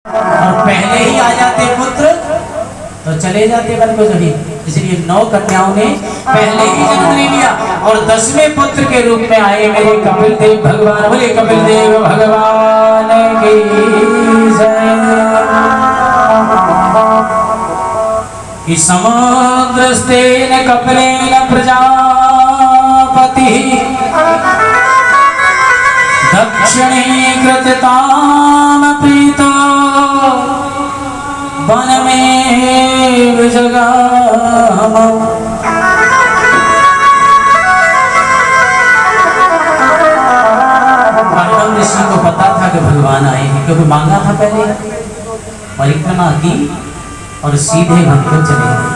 और पहले ही आ जाते पुत्र तो चले जाते वन को जड़ी। इसलिए 9 कन्याओं ने पहले ही जन्म ले लिया और 10वें पुत्र के रूप में आए मेरे कपिल देव भगवान। बोले कपिल देव भगवान की जय। कि समुद्रस्तेन कपिलेन प्रजापति दक्षिणीकृताम प्रीतो वन में जगाम। ऋषि को पता था कि भगवान आए हैं, क्योंकि मांगा था पहले, परिक्रमा की और सीधे वन को चले गए।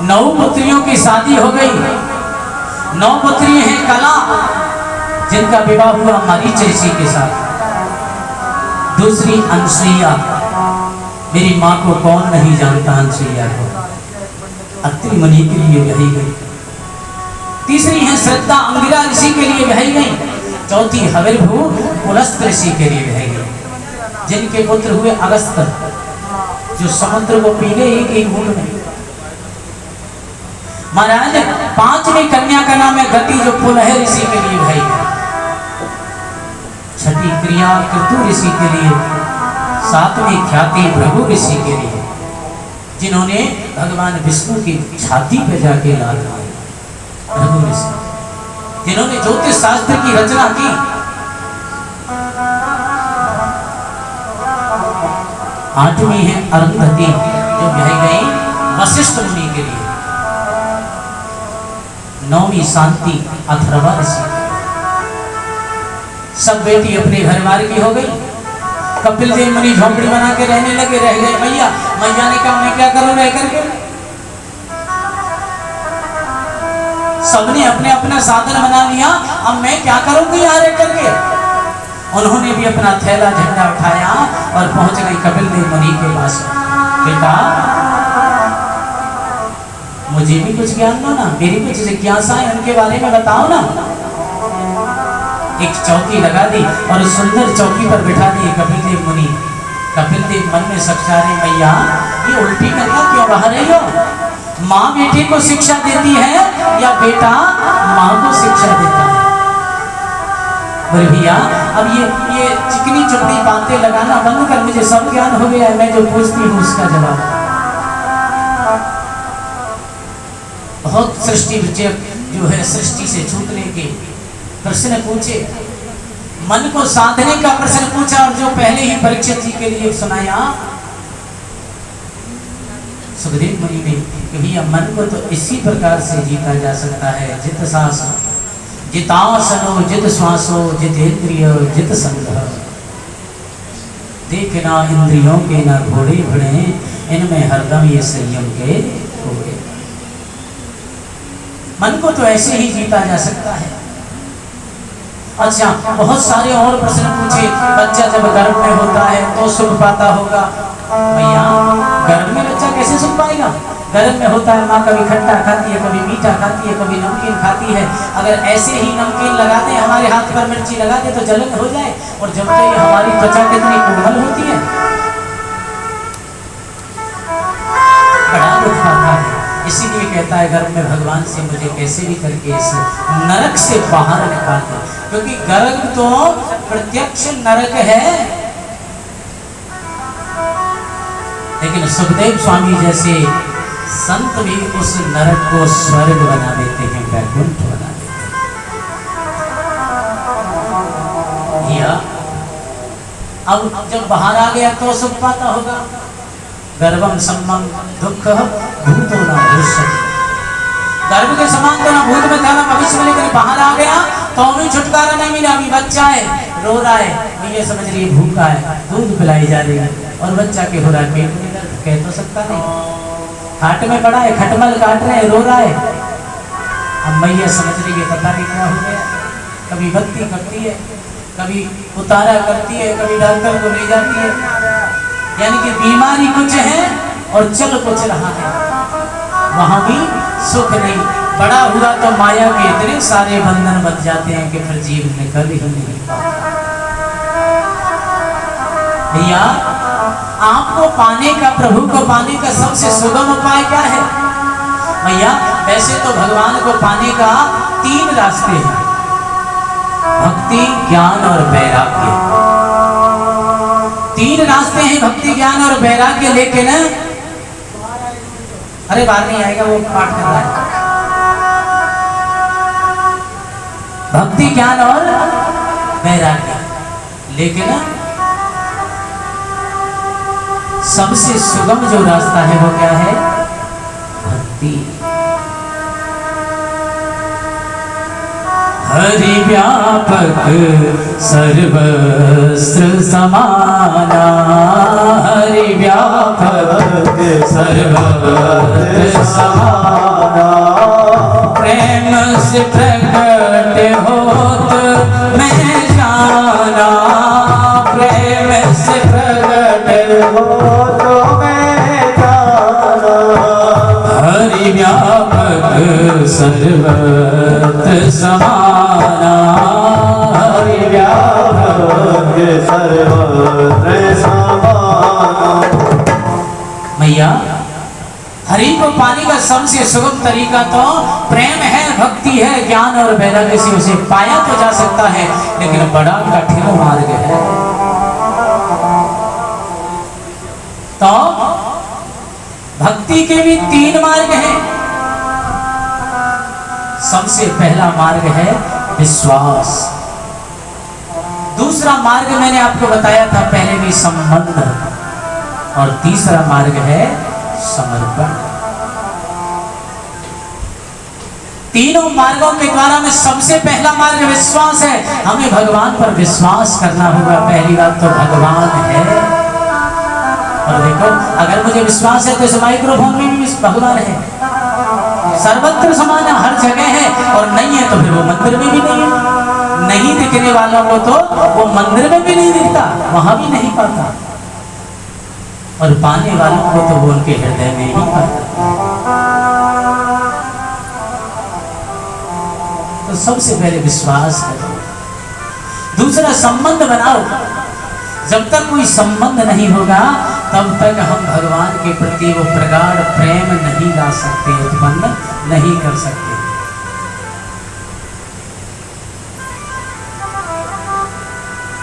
9 पुत्रियों की शादी हो गई। 9 पुत्री हैं कला, जिनका विवाह हुआ मरीच ऋषि के साथ। दूसरी अनसुईया, मेरी माँ को कौन नहीं जानता अनसुईया को, अत्रि मुनि के लिए ब्याही गई। तीसरी है श्रद्धा, अंगिरा ऋषि के लिए ब्याही गई। चौथी हविर्भू, पुलस्त ऋषि के लिए ब्याही गई, जिनके पुत्र हुए अगस्त्य, जो समुद्र को पी गए एक घूंट में। महाराज 5वीं कन्या का नाम है गति, जो पुलह ऋषि के लिए ब्याही गई। छठी क्रिया कृतु ऋषि के लिए। 7वीं ख्याति भृगु ऋषि के लिए, जिन्होंने भगवान विष्णु की छाती पे जाके लात मारी। भृगु ऋषि, जिन्होंने ज्योतिष शास्त्र की रचना की। 8वीं है अरुंधति, जो ब्याही गई वशिष्ठ मुनि के लिए। 9वीं शांति अथर्वा ऋषि। सब बेटी अपने घर वार की हो गई। कपिल देव मुनि झोंपड़ी बना के रहने लगे, रह गए मैया। मैया ने कहा मैं क्या करूं रह करके। सबने अपने अपना साधन बना लिया, अब मैं क्या करूंगी यहाँ रह करके। उन्होंने भी अपना थैला झंडा उठाया और पहुंच गई कपिल देव मुनि के पास। बेटा मुझे भी कुछ ज्ञान दो ना, मेरी कुछ जिज्ञासा है, उनके बारे में बताओ ना। एक चौकी लगा दी और सुंदर चौकी पर बिठा दिए कपिल देव मुनि। कपिल देव मन में सोचा रहे मैया ये उल्टी करना क्यों बहा रही हो। माँ बेटे को शिक्षा देती है या बेटा माँ को शिक्षा देता है। बोले भैया अब ये चिकनी चुपड़ी बातें लगाना बंद कर, मुझे सब ज्ञान हो गया है, मैं जो पूछती हूँ उसका जवाब। बहुत सृष्टि जो है सृष्टि से छूटने के प्रश्न पूछे, मन को साधने का प्रश्न पूछा, और जो पहले ही परीक्षित जी के लिए सुनाया सुखदेव मुनि ने कि भैया मन को तो इसी प्रकार से जीता जा सकता है। जित सांस जितासनो जित श्वासो जितेंद्रिय जित संग। देखना इंद्रियों के ना घोड़े भिड़े, इनमें हरदम ये संयम के घोड़े। मन को तो ऐसे ही जीता जा सकता है। अच्छा बहुत सारे और प्रश्न पूछे। बच्चा जब गर्भ में होता है तो सुख पाता होगा। भैया गर्भ में बच्चा कैसे सुख पाएगा। गर्भ में होता है माँ कभी खट्टा खाती है, कभी मीठा खाती है, कभी नमकीन खाती है। अगर ऐसे ही नमकीन लगा दे, हमारे हाथ पर मिर्ची लगा दे तो जलन हो जाए, और जब तक हमारी त्वचा कितनी कोमल होती है, बड़ा दुख पाता है। इसीलिए कहता है गर्भ में भगवान से मुझे कैसे भी करके इस नरक से बाहर निकाल दो, क्योंकि गर्भ तो प्रत्यक्ष नरक है। लेकिन सुखदेव स्वामी जैसे संत भी उस नरक को स्वर्ग बना देते हैं, वैकुंठ बना देते हैं। अब जब बाहर आ गया तो सुख पाता होगा। गर्भम सम्मम दुख भूतो ना भविष्य। गर्भ के समान तो ना भूत में था ना भविष्य में, लेकिन बाहर आ गया तो हमें छुटकारा नहीं मिला। अभी बच्चा है रो रहा है, ये समझ रही है भूखा है, दूध पिलाई जा रही है, और बच्चा के हो रहा है पेट में दर्द, कह तो सकता नहीं। खाट में पड़ा है, खटमल काट रहे हैं, रो रहा है। अब मैया समझ रही है पता नहीं क्या हो गया। कभी भक्ति करती है, कभी उतारा करती है, कभी डॉक्टर को ले जाती है। यानी कि बीमारी कुछ है और चल कुछ रहा है, वहां भी सुख नहीं। बड़ा हुआ तो माया के इतने सारे बंधन बन जाते हैं कि फिर जीव निकल ही नहीं पाता। भैया आपको पाने का, प्रभु को पाने का सबसे सुगम उपाय क्या है? भैया वैसे तो भगवान को पाने का 3 रास्ते हैं, भक्ति, ज्ञान और वैराग्य। 3 रास्ते हैं, भक्ति, ज्ञान और वैराग्य। लेकिन अरे बाहर नहीं आएगा, वो पाठ कर रहा है। भक्ति, ज्ञान और वैराग्य। लेकिन सबसे सुगम जो रास्ता है वो क्या है? भक्ति। हरि व्यापक सर्वस्त्र समाना, हरि व्यापक सर्वस्त्र समाना, प्रेम से प्रकट होत मैं जाना, प्रेम से प्रकट होत मैं जाना, हरि व्यापक सर्वत्र समाना, हरि व्यापक सर्वत्र समाना। मैया हरि को पाने का सबसे सुगम तरीका तो प्रेम है, भक्ति है, ज्ञान और वैराग्य से उसे पाया तो जा सकता है, लेकिन बड़ा कठिन मार्ग है। तो भक्ति के भी 3 मार्ग हैं। सबसे पहला मार्ग है विश्वास, दूसरा मार्ग मैंने आपको बताया था पहले भी, संबंध, और तीसरा मार्ग है समर्पण। तीनों मार्गों के द्वारा में सबसे पहला मार्ग विश्वास है। हमें भगवान पर विश्वास करना होगा। पहली बात तो भगवान है, और देखो अगर मुझे विश्वास है तो इस माइक्रोफोन में भी भगवान है, सर्वत्र समान हर जगह है, और नहीं है तो फिर वो मंदिर में भी नहीं है। नहीं दिखने वालों को तो वो मंदिर में भी नहीं दिखता, वहां भी नहीं पाता, और पाने वालों को तो वो उनके हृदय में ही पाता। तो सबसे पहले विश्वास करो, दूसरा संबंध बनाओ। जब तक कोई संबंध नहीं होगा तब तक हम भगवान के प्रति वो प्रगाढ़ प्रेम नहीं ला सकते, उत्पन्न नहीं कर सकते।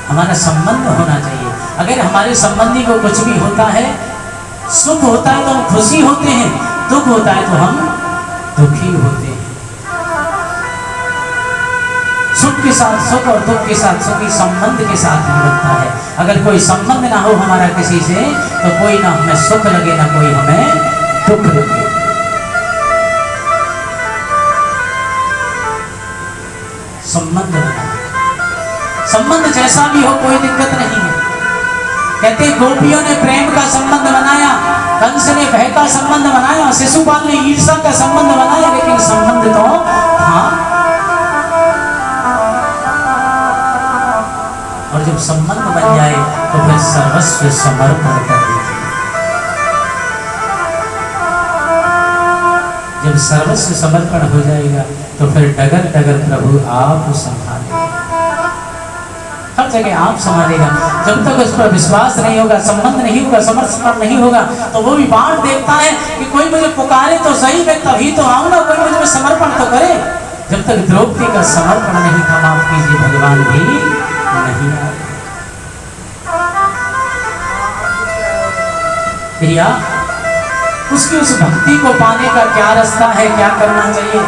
हमारा संबंध होना चाहिए। अगर हमारे संबंधी को कुछ भी होता है, सुख होता है तो हम खुशी होते हैं, दुख होता है तो हम दुखी होते हैं। सुख के साथ सुख और दुख के साथ सुख संबंध के साथ ही बनता है। अगर कोई संबंध ना हो हमारा किसी से, तो कोई ना हमें सुख लगे ना कोई हमें दुख लगे। संबंध बना, संबंध जैसा भी हो कोई दिक्कत नहीं है। कहते गोपियों ने प्रेम का संबंध बनाया, कंस ने भय का संबंध बनाया, शिशुपाल ने ईर्ष्या का संबंध बनाया, लेकिन संबंध तो हाँ। और जब संबंध बन जाए तो फिर सर्वस्व समर्पण कर दीजिए। जब सर्वस्व समर्पण हो जाएगा तो फिर डगर डगर प्रभु आप संभालेगा, हर जगह आप संभालेगा। जब तक उस पर विश्वास नहीं होगा, संबंध नहीं होगा, समर्पण नहीं होगा, तो वो भी बाट देखता है कि कोई मुझे पुकारे तो सही, मैं तभी तो आऊंगा, कोई मुझे में समर्पण तो करे। जब तक द्रौपदी का समर्पण नहीं था, माफ कीजिए, भगवान भी नहीं आए। भैया उसकी उस भक्ति को पाने का क्या रास्ता है, क्या करना चाहिए,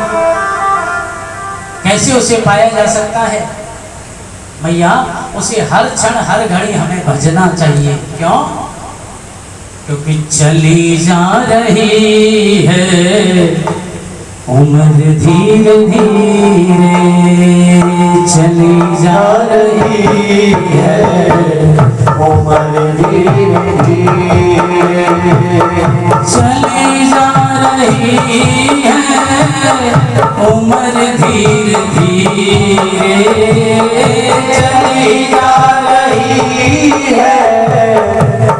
कैसे उसे पाया जा सकता है? मैया उसे हर क्षण हर घड़ी हमें भजना चाहिए। क्यों? क्योंकि चली जा रही है उम्र धीरे धीरे, चली जा रही है उम्र धीरे धीरे, चली जा रही है उम्र धीरे धीरे, चली जा रही है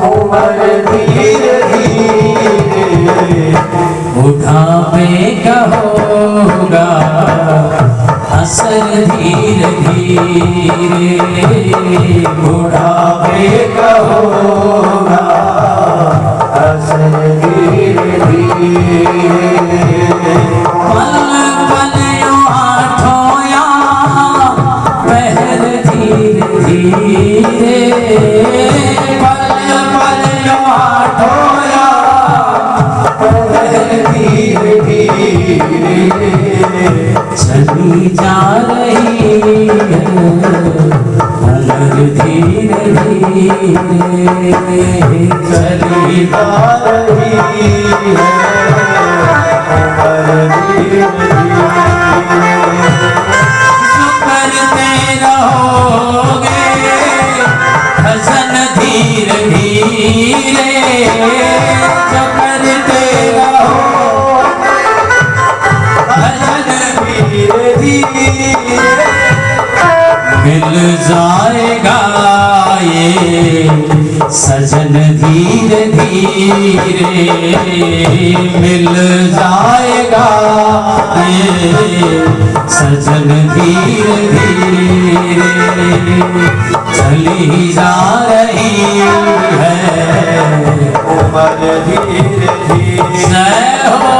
उम्र धीरे धीरे। बुढ़ापे का होगा असर धीरे धीरे, बुढ़ापे का होगा असर धीरे धीरे। पल पल आठों या पहर धीरे धीरे, पल पल आठों या पहर धीरे धीरे। चली जा रही है उम्र धीरे धीरे, चली जा रही है उम्र धीरे धीरे। जो करते रहोगे भजन धीरे धीरे, जो करते रहो धीरे धीरे मिल जाएगा ये सजन धीरे धीरे, मिल जाएगा ये सजन धीरे धीरे। चली जा रही है उम्र धीरे धीरे। जय हो।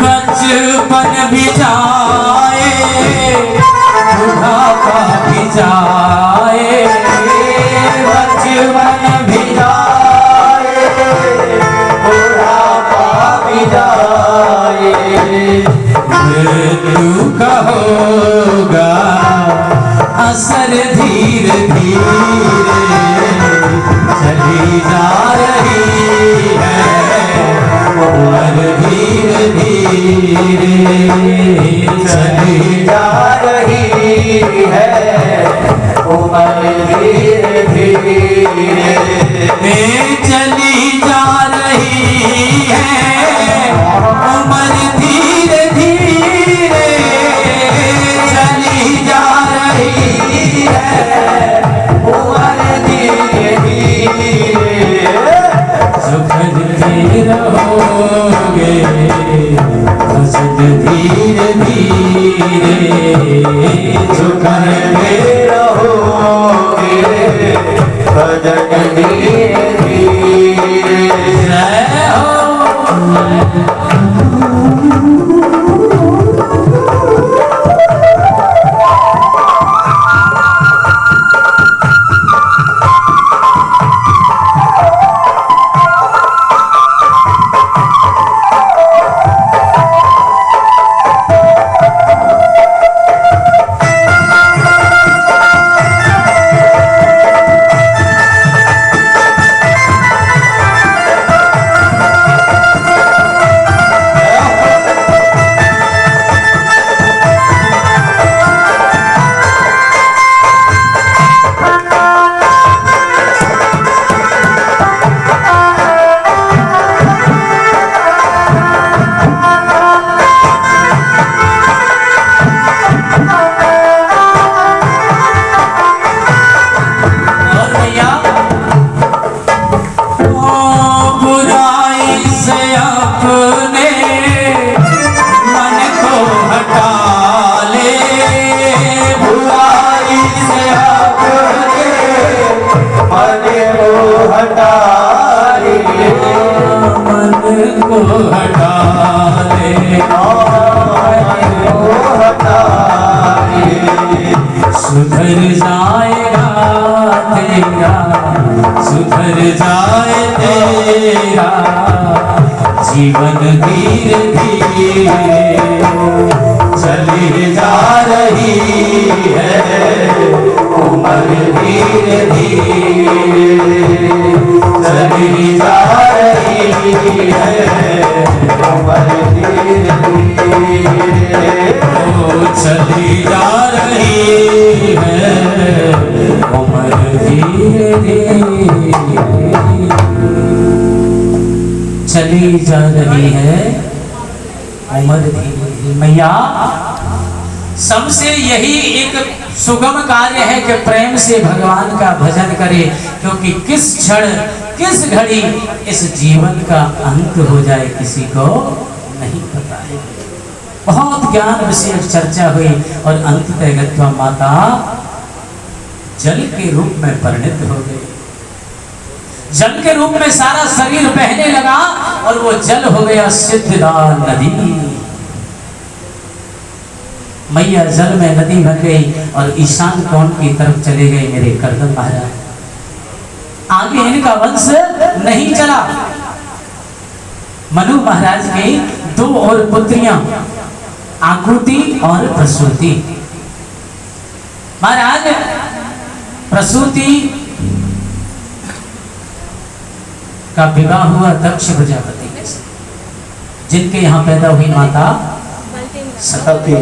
बचपन भी जाए बुढ़ापा भी जाए, बचपन भी जाए बुढ़ापा भी जाए। मृत्यु का होगा असर धीरे धीरे, चली जा रही है उम्र धीरे धीरे, चली जा रही है उम्र धीरे धीरे। चली जा रही है उम्र धीरे धीरे, चली जा रही है उम्र धीरे धीरे। सुखद रहोगे भजन धीरे धीरे, सुखद रहोगे भजन धीरे धीरे। जय हो। सुधर जाएगा तेरा, सुधर जाए तेरा जीवन धीरे धीरे चली जा रही है। उमर धीरे धीरे चली जा रही है, उमर धीरे धीरे चली जा रही है उम्र धीरे धीरे चली जा रही है उम्र धीरे। मैया सबसे यही एक सुगम कार्य है कि प्रेम से भगवान का भजन करे, क्योंकि किस क्षण किस घड़ी इस जीवन का अंत हो जाए किसी को नहीं पता है। बहुत ज्ञान विषयक चर्चा हुई और अंततः गत्वा माता जल के रूप में परिणत हो गई। जल के रूप में सारा शरीर बहने लगा और वो जल हो गया सिद्धदार नदी। मैया जल में नदी बन गई और ईशान कोण की तरफ चले गए मेरे करदम महाराज। आगे इनका वंश नहीं चला। मनु महाराज की दो और पुत्रियां आकृति और प्रसूति। महाराज प्रसूति का विवाह हुआ दक्ष प्रजापति के साथ, जिनके यहाँ पैदा हुई माता सती।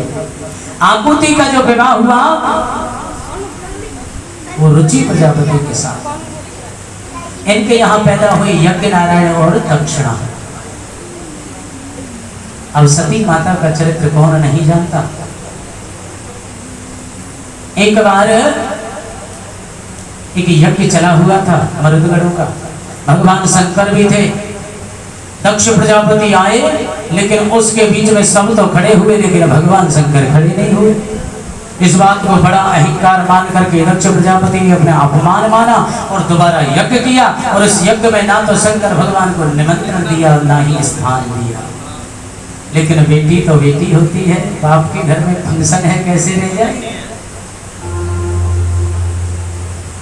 आकृति का जो विवाह हुआ वो रुचि प्रजापति के साथ। इनके यहाँ पैदा हुई यज्ञ नारायण और दक्षिणा। अब सती माता का चरित्र कौन नहीं जानता। एक बार एक यज्ञ चला हुआ था मरुदगढ़ों का, भगवान शंकर भी थे। दक्ष प्रजापति आए, लेकिन उसके बीच में सब तो खड़े हुए, लेकिन भगवान शंकर खड़े नहीं हुए। इस बात को बड़ा अहंकार मान करके दक्ष प्रजापति ने अपने अपमान माना और दोबारा यज्ञ किया। और इस यज्ञ में ना तो शंकर भगवान को निमंत्रण दिया और ना ही स्थान दिया। लेकिन बेटी तो बेटी होती है, बाप के घर में फंक्शन है, कैसे रह जाए।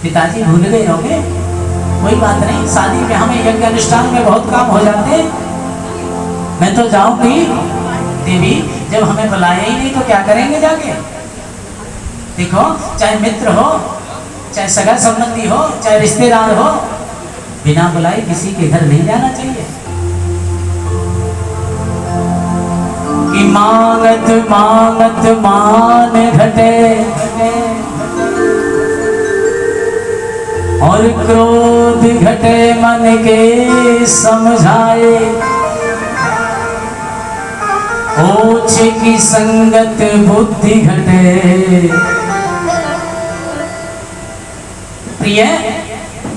पिताजी भूल गए होंगे, कोई बात नहीं। शादी में हमें यज्ञ अनुष्ठान में बहुत काम हो जाते हैं। मैं तो जाऊंगी देवी, जब हमें बुलाया ही नहीं तो क्या करेंगे जाके। देखो, चाहे मित्र हो, चाहे सगा संबंधी हो, चाहे रिश्तेदार हो, बिना बुलाए किसी के घर नहीं जाना चाहिए। कि मांगत मांगत मान घटे और क्रोध घटे मन के समझाए। ओछे की संगत बुद्धि घटे। प्रिय,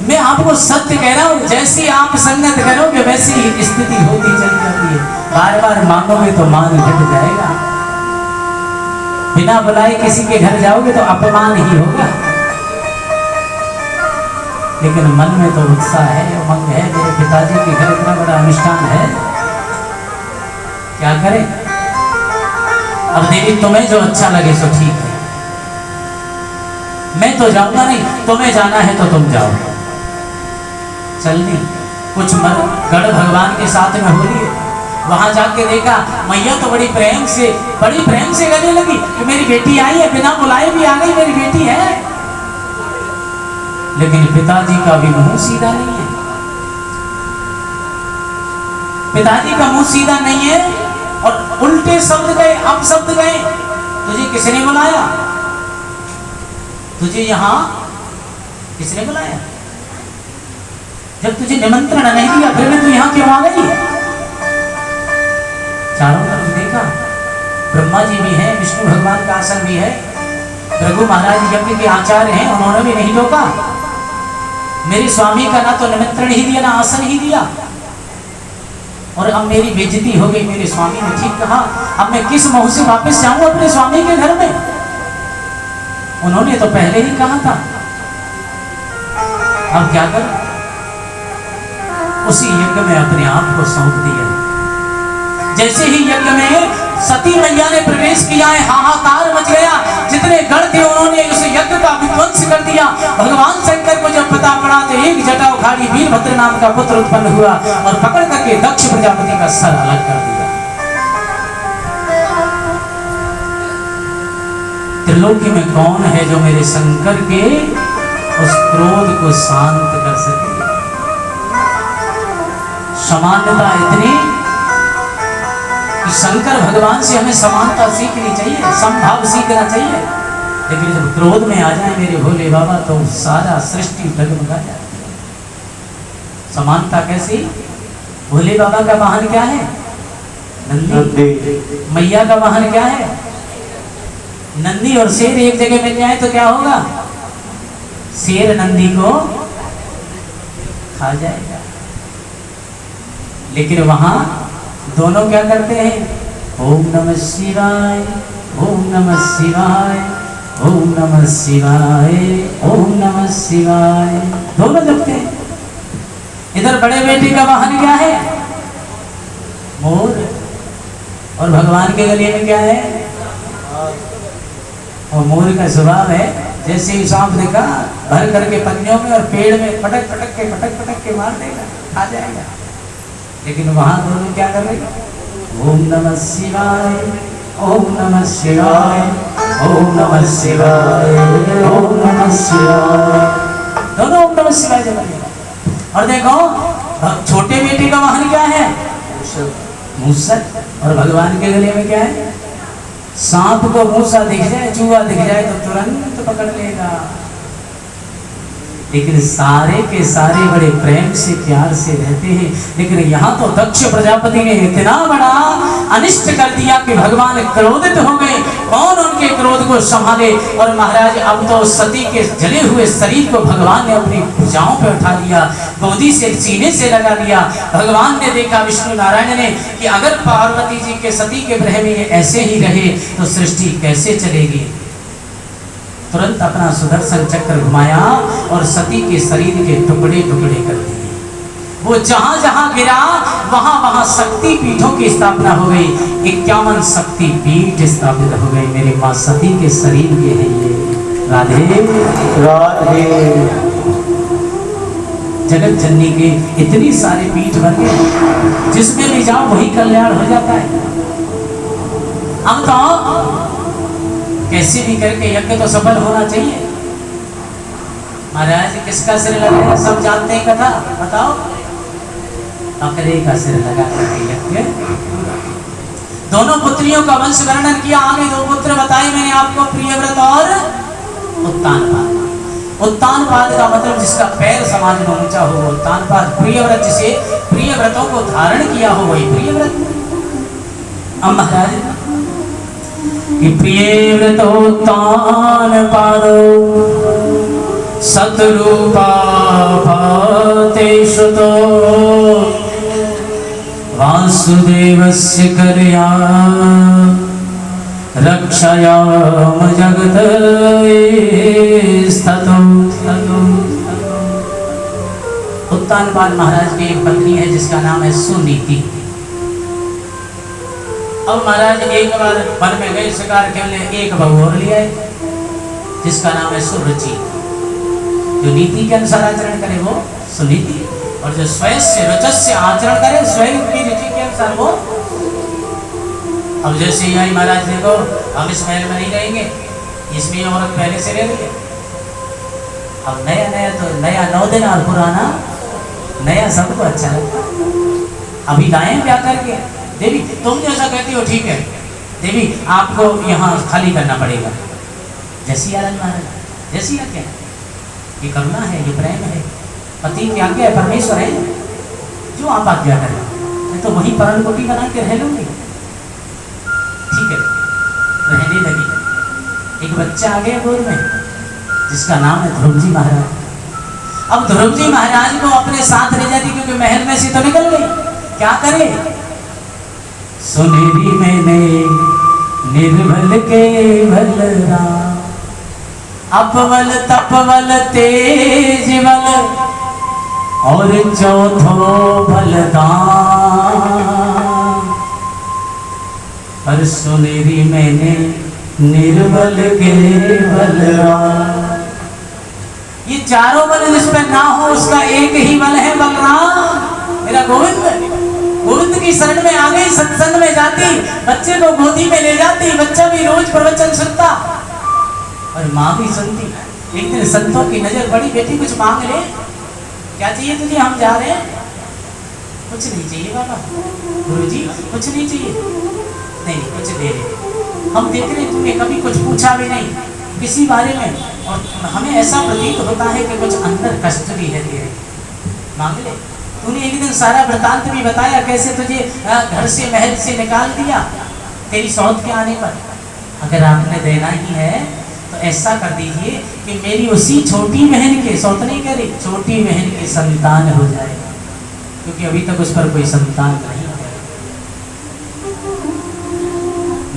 मैं आपको सत्य कह रहा हूं, जैसी आप संगत करोगे वैसी स्थिति होती चली जाती है। बार बार मांगोगे तो मान घट जाएगा। बिना बुलाए किसी के घर जाओगे तो अपमान ही होगा। लेकिन मन में तो उत्साह है, उमंग है, मेरे पिताजी के घर इतना बड़ा अनुष्ठान है, क्या करें। अब देवी तुम्हें जो अच्छा लगे सो ठीक है, मैं तो जाऊंगा नहीं। तुम्हें जाना है तो तुम जाओ। चलनी कुछ गढ़ भगवान के साथ में हो रही है। वहां जाके देखा मैया तो बड़ी प्रेम से कहने लगी कि मेरी बेटी आई है, बिना बुलाए भी आ गई, मेरी बेटी है। लेकिन पिताजी का भी मुंह सीधा नहीं है। पिताजी का मुंह सीधा नहीं है और उल्टे शब्द गए, अपशब्द गए। तुझे किसने बुलाया? तुझे यहां किसने बुलाया? जब तुझे निमंत्रण नहीं दिया फिर भी तू यहां क्यों आ गई? चारों तरफ देखा, ब्रह्मा जी भी हैं, विष्णु भगवान का आसन भी है, भृगु महाराज यज्ञ के आचार्य हैं, उन्होंने भी नहीं रोका। मेरे स्वामी का ना तो निमंत्रण ही दिया, ना आसन ही दिया। और अब मेरी बेइज्जती हो गई। मेरे स्वामी ने ठीक कहा, अब मैं किस मुंह से वापस जाऊं अपने स्वामी के घर में? उन्होंने तो पहले ही कहा था। अब क्या कर? उसी यज्ञ में अपने आप को सौंप दिया। जैसे ही यज्ञ में सती मैया ने प्रवेश किया है, हाहाकार मच गया। जितने गण थे उन्होंने उस यज्ञ का विध्वंस कर दिया। भगवान शंकर को जब पता पड़ा तो एक जटा उखाड़ी वीरभद्र नाम का पुत्र उत्पन्न हुआ और पकड़ करके दक्ष प्रजापति का सर अलग कर दिया। त्रिलोकी में कौन है जो मेरे शंकर के उस क्रोध को शांत कर सके। समानता इतनी कि शंकर भगवान से हमें समानता सीखनी चाहिए, समभाव सीखना चाहिए, लेकिन जब क्रोध में आ जाए मेरे भोले बाबा तो सारा सृष्टि डगमगा जाए। समानता कैसी? भोले बाबा का वाहन क्या है? नंदी। मैया का वाहन क्या है? नंदी और शेर एक जगह मिल जाए तो क्या होगा? शेर नंदी को खा जाएगा। लेकिन वहां दोनों क्या करते हैं? ओम नमः शिवाय, ओम नमः शिवाय, ओम नमः शिवाय, ओम नमः शिवाय, दोनों जपते हैं। इधर बड़े बेटे का वाहन क्या है? मोर। और भगवान के गले में क्या है? और मोर का स्वभाव है जैसे ही सांप देखा भर करके पंजों में और पेड़ में पटक पटक के मार देगा, खा जाएगा। लेकिन वहां दोनों क्या कर रहे? ओम नमः शिवाय, ओम नमः शिवाय, ओम नमः शिवाय, ओम नमः शिवाय, दोनों ओम नमः शिवाय जप रहे। और देखो छोटे बेटे का वाहन क्या है? मूसक। और भगवान के गले में क्या है? सांप को मूसा दिख जाए, चूहा दिख जाए तो तुरंत पकड़ लेगा। लेकिन सारे के सारे बड़े प्रेम से प्यार से रहते हैं। लेकिन यहाँ तो दक्ष प्रजापति ने इतना बड़ा अनिष्ट कर दिया कि भगवान क्रोधित हो गए। कौन उनके क्रोध को संभाले? और महाराज अब तो सती के जले हुए शरीर को भगवान ने अपनी भुजाओं पे उठा लिया, गोदी से सीने से लगा लिया। भगवान ने देखा, विष्णु नारायण ने, कि अगर पार्वती जी के सती के ग्रह में ये ऐसे ही रहे तो सृष्टि कैसे चलेगी। तुरंत अपना सुदर्शन चक्र घुमाया और सती के शरीर के टुकड़े टुकड़े कर दिए। वो जहां जहां गिरा वहां वहां शक्ति पीठों की स्थापना हो गई। 51 शक्ति पीठ स्थापित हो गई। मेरे मां सती के शरीर के हैं ये। राधे राधे। जगत जननी के इतनी सारे पीठ बन गए, जिसमें भी जाओ वही कल्याण हो जाता है। अब तो कैसे भी करके यज्ञ तो सफल होना चाहिए। महाराज किसका सिर लगाया? सब जानते हैं कथा, बताओ। बकरे का सिर लगा करके यज्ञ। दोनों पुत्रियों का वंश वर्णन किया। आगे 2 पुत्र बताए मैंने आपको, प्रियव्रत और उत्तानपाद। उत्तानपाद का मतलब जिसका पैर समाज में ऊंचा हो, उत्तानपाद। प्रियव्रत जिसे प्रियव्रतों को धारण किया हो वही प्रियव्रत। अब महाराज प्रियव्रतोत्तानपादो सतरूपा पाते श्रुतो वासुदेवस्य कल्या रक्षयाम जगत स्ततो। उत्तानपाद महाराज की एक पत्नी है जिसका नाम है सुनीति। अब महाराज एक बार वन में गए शिकार खेलने, एक बहू और लिया जिसका नाम है सुरुचि। जो नीति के अनुसार आचरण करे वो सुनीति, और जो स्वयं से रजस्य आचरण करे स्वयं की रुचि के अनुसार वो। अब जैसे ही आई महाराज देखो हम इस महल में नहीं रहेंगे, इसमें औरत पहले से रह रही है। अब नया नया तो नया 9 दिन और पुराना नया सबको अच्छा लगता। अभी लाए क्या करके? देवी तुम जैसा कहती हो ठीक है, देवी आपको यहाँ खाली करना पड़ेगा। जैसी आनंद महाराज, जैसी आज्ञा। ये करुणा है, ये प्रेम है, पति की आज्ञा है, परमेश्वर है, जो आप आज्ञा करें। मैं तो वही परण कोटी बना के रह लूंगी। ठीक है, रहने लगी। एक बच्चा आ गया गोद में जिसका नाम है ध्रुव जी महाराज। अब ध्रुव जी महाराज को अपने साथ ले जाती क्योंकि महल में से तो निकल गई। क्या करे? सुनेरी मैंने निर्बल के बलराम, अपबल तपबल तेज बल और चौथो बलदान। पर सुनेरी मैंने निर्बल के बलराम। ये चारों बल जिस पर ना हो उसका एक ही बल है बलराम, मेरा गोविंद। गोविंद की शरण में आ गई, सत्संग में जाती, बच्चे को गोदी में ले जाती, बच्चा भी रोज प्रवचन सुनता। और माँ भी सुनती। एक दिन संतों की नजर पड़ी, बेटी कुछ मांग ले, क्या चाहिए तुझे, हम जा रहे हैं। कुछ नहीं चाहिए बाबा। गुरुजी कुछ नहीं चाहिए। नहीं कुछ दे रहे, हम देख रहे तूने कभी कुछ पूछा भी नहीं किसी बारे में, और हमें ऐसा प्रतीत होता है कि कुछ अंदर कष्ट भी है तेरे, मांग ले। तूने एक दिन सारा वृतांत भी बताया, कैसे तुझे घर से महल से निकाल दिया तेरी सौत के आने पर। अगर आपने देना ही है तो ऐसा कर दीजिए कि मेरी उसी छोटी बहन के, सौत नहीं करी, छोटी बहन के संतान हो जाए, क्योंकि अभी तक उस पर कोई संतान नहीं है।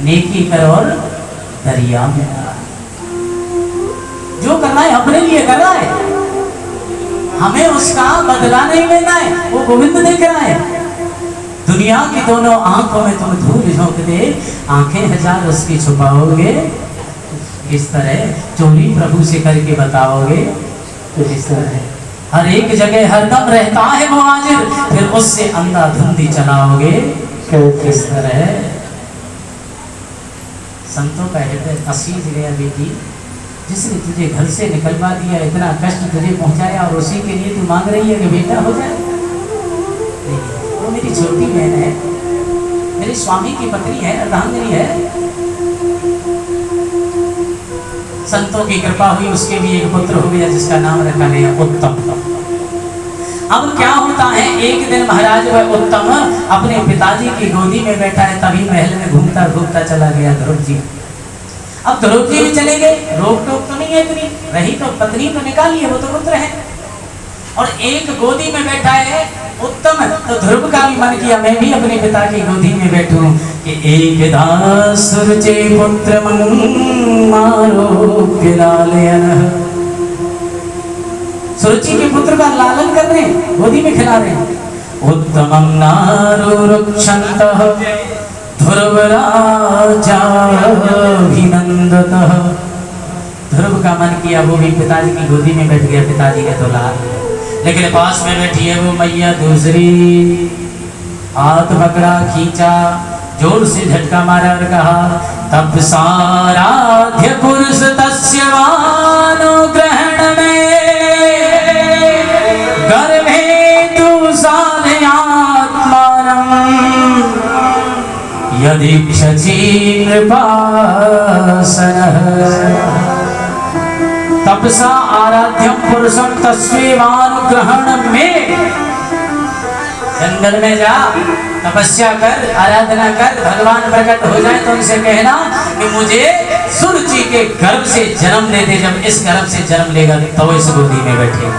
नेकी कर और दरिया में जो करना है अपने लिए कर रहा है, हमें उसका बदला नहीं लेना है, वो गोविंद देख रहा है। दुनिया की दोनों आंखों में तुम धूल झोंक दे, आंखें हजार उसकी छुपाओगे, इस तरह चोरी प्रभु से करके बताओगे तो इस तरह हर एक जगह हरदम रहता है वो हाजिर, फिर उससे अंधाधुंधी चलाओगे किस तरह। संतों का हृदय असीज गया बेटी, जिसने तुझे घर से निकलवा दिया, इतना कष्ट तुझे पहुंचाया, और उसी के लिए तू मांग रही है कि बेटा हो जाए। नहीं, वो मेरी छोटी बहन है, मेरे स्वामी की पत्नी है, अर्धांगिनी है। संतों की कृपा हुई, उसके भी एक पुत्र हो गया जिसका नाम रखा गया उत्तम। अब क्या होता है, एक दिन महाराज वह उत्तम अपने पिताजी की गोदी में बैठा है, तभी महल में घूमता घूमता चला गया ध्रुव जी। अब ध्रुव जी भी चले गए, रोक टोक तो नहीं है इतनी, रही तो पत्नी तो निकाली है, वो तो पुत्र है, और एक गोदी में बैठा है उत्तम। तो ध्रुव का भी मन किया मैं भी अपने पिता की गोदी में बैठूं, कि एक दास सुरचे पुत्र मारो खिलालयन। सुरुचि के पुत्र का लालन कर रहे हैं, गोदी में खिला रहे हैं। उत्तमं नारुरुक्षन्तः ध्रुव राजा अभिनंदतः। ध्रुव का मन किया वो भी पिताजी की गोदी में बैठ गया, पिताजी ने तो लाल, लेकिन पास में बैठी है वो मैया दूसरी। हाथ पकड़ा, खींचा, जोर से झटका मारा और कहा, तब साराध्य पुरुष तस्य वानुग्रहण में गर्भे तु साधयात्मानं यदि क्षची कृपासनः। तपसा आराध्यम पुरुषम तस्वेवानुग्रहण में। जंगल में जा, तपस्या कर, आराधना कर, भगवान प्रकट हो जाए तो उनसे कहना कि मुझे सुरुचि के गर्भ से जन्म दे दे। जब इस गर्भ से जन्म लेगा तो इस गोदी में बैठेगा।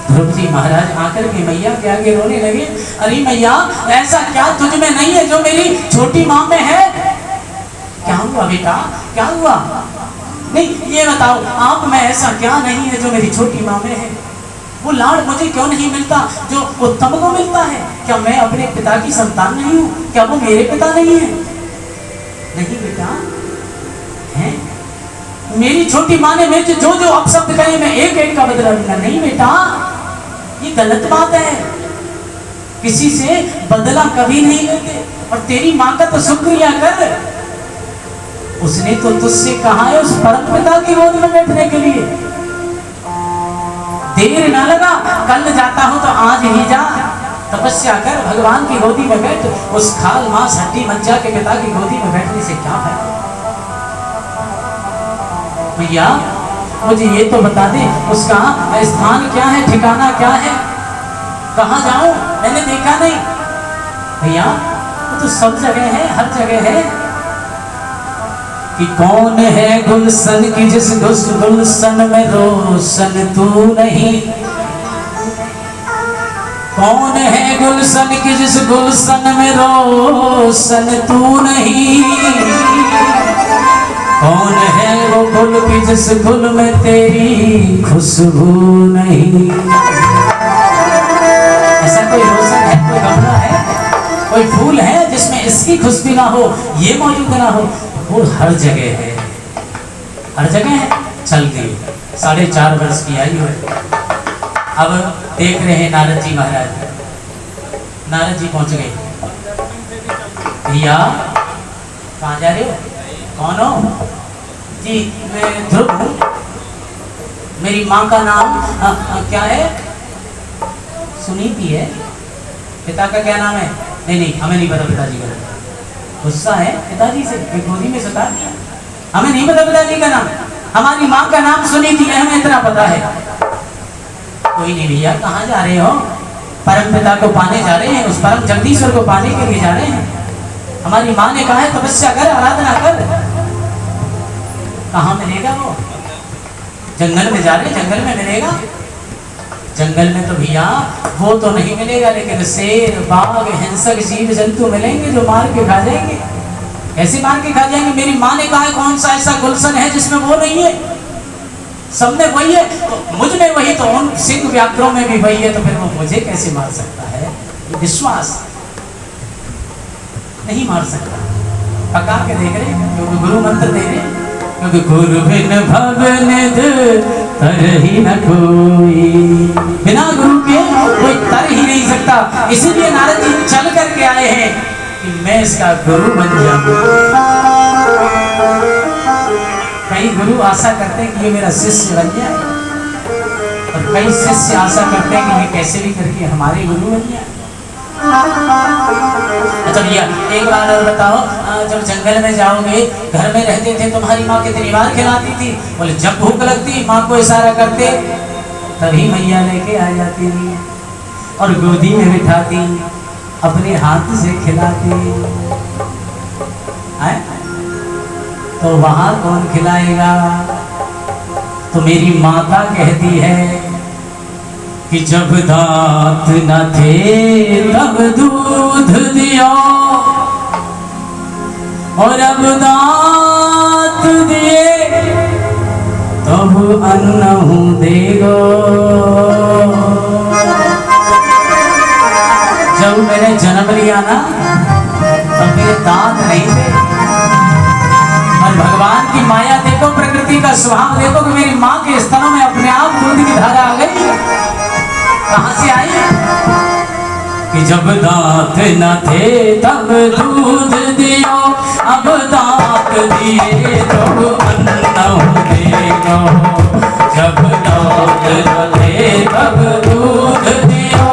ध्रुव जी महाराज आकर के मैया के आगे रोने लगे, अरे मैया ऐसा क्या तुझ में नहीं है जो मेरी छोटी माँ में है? क्या हुआ बेटा, क्या हुआ? नहीं ये बताओ, आप में ऐसा क्या नहीं है जो मेरी छोटी माँ में है? वो लाड़ मुझे क्यों नहीं मिलता जो उत्तम को मिलता है? क्या मैं अपने पिता की संतान नहीं हूँ? क्या वो मेरे पिता नहीं है? नहीं बेटा है, मेरी छोटी माँ ने मुझे जो जो अपशब्द कहे मैं एक एक का बदला लूंगा। नहीं बेटा, ये गलत बात है, किसी से बदला कभी नहीं लेते। और तेरी माँ का तो शुक्रिया कर, उसने तो तुझसे कहा है उस परम पिता की गोद में बैठने के लिए। देर ना लगा, कल जाता हो तो आज ही जा, तपस्या कर, भगवान की गोदी में बैठ। उस खाल मांस हड्डी मज्जा के पिता की गोदी में बैठने से क्या है? भैया मुझे ये तो बता दे, उसका स्थान क्या है, ठिकाना क्या है, कहाँ जाऊं? मैंने देखा नहीं। भैया वो तो सब जगह है, हर जगह है। कि कौन है गुलशन की जिस गुलशन में रोशन तू नहीं? कौन है गुलशन की जिस गुलशन में रोशन तू नहीं? कौन है वो गुल की जिस गुल में तेरी खुशबू नहीं? ऐसा कोई रोशन है, कोई गमला है, कोई फूल है जिसमें इसकी खुशबू ना हो, ये मौजूद ना हो? वो हर जगह है, हर जगह है। चल गई, 4.5 वर्ष की आयु है। अब देख रहे हैं नारद जी महाराज, नारद जी पहुंच गए। भैया कहाँ जा रहे हो? कौन हो? जी मैं ध्रुव हूँ। मेरी माँ का नाम क्या है? सुनीति है। पिता का क्या नाम है? नहीं नहीं हमें नहीं पता पिताजी का नाम। गुस्सा है पिताजी से, गोदी में सुता दिया। हमें नहीं पता पिताजी का नाम। हमारी माँ का नाम सुनीति है, हमें इतना पता है। कोई नहीं भैया, कहाँ जा रहे हो? परम पिता को पाने जा रहे हैं, उस परम जगदीश्वर को पाने के लिए जा रहे हैं। हमारी माँ ने कहा है तपस्या कर, आराधना कर। कहाँ मिलेगा वो? जंगल में जा रहे हैं, जंगल में मिलेगा? जंगल में तो भैया वो तो नहीं मिलेगा, लेकिन शेर, बाघ, हिंसक जीव जंतु मिलेंगे जो मार के खा जाएंगे। ऐसे मार के खा जाएंगे। मेरी माँ ने कहा है कौन सा ऐसा गुलशन है जिसमें वो नहीं है? सब में वही है, तो मुझ में वही, तो उन सिंह व्याघ्रों में भी वही है, तो फिर वो मुझे कैसे मार सकता है? विश्वास नहीं मार सकता। पका के देख रहे, क्योंकि गुरु मंत्र दे रहे, क्योंकि गुरु बिन भवन तरही न कोई। बिना गुरु के कोई तर ही नहीं सकता। इसीलिए नारद जी चल करके आए हैं कि मैं इसका गुरु बन जाऊं। कई गुरु आशा करते हैं कि ये मेरा शिष्य बन जाए, और कई शिष्य आशा करते हैं कि ये कैसे भी करके हमारे गुरु बन जाए। अच्छा भैया एक बात और बताओ, जब जंगल में जाओगे, घर में रहते थे तुम्हारी माँ कितनी बार खिलाती थी? बोले जब भूख लगती माँ को इशारा करते तभी मैया लेके आ जाती और गोदी में बिठाती, अपने हाथ से खिलाती। तो वहां कौन खिलाएगा? तो मेरी माता कहती है कि जब दांत न थे तब दूध दिया, और अब दांत दिए तब अन्न देगो। जब मैंने जन्म लिया ना तब मेरे दांत नहीं थे, और भगवान की माया देखो, प्रकृति का स्वभाव देखो कि मेरी माँ के स्तनों में अपने आप दूध की धारा आ गई। कहां से आई? कि जब दांत न थे तब दूध दियो, अब दांत दिए तो अन्न देगा। जब दांत न थे तब दूध दियो,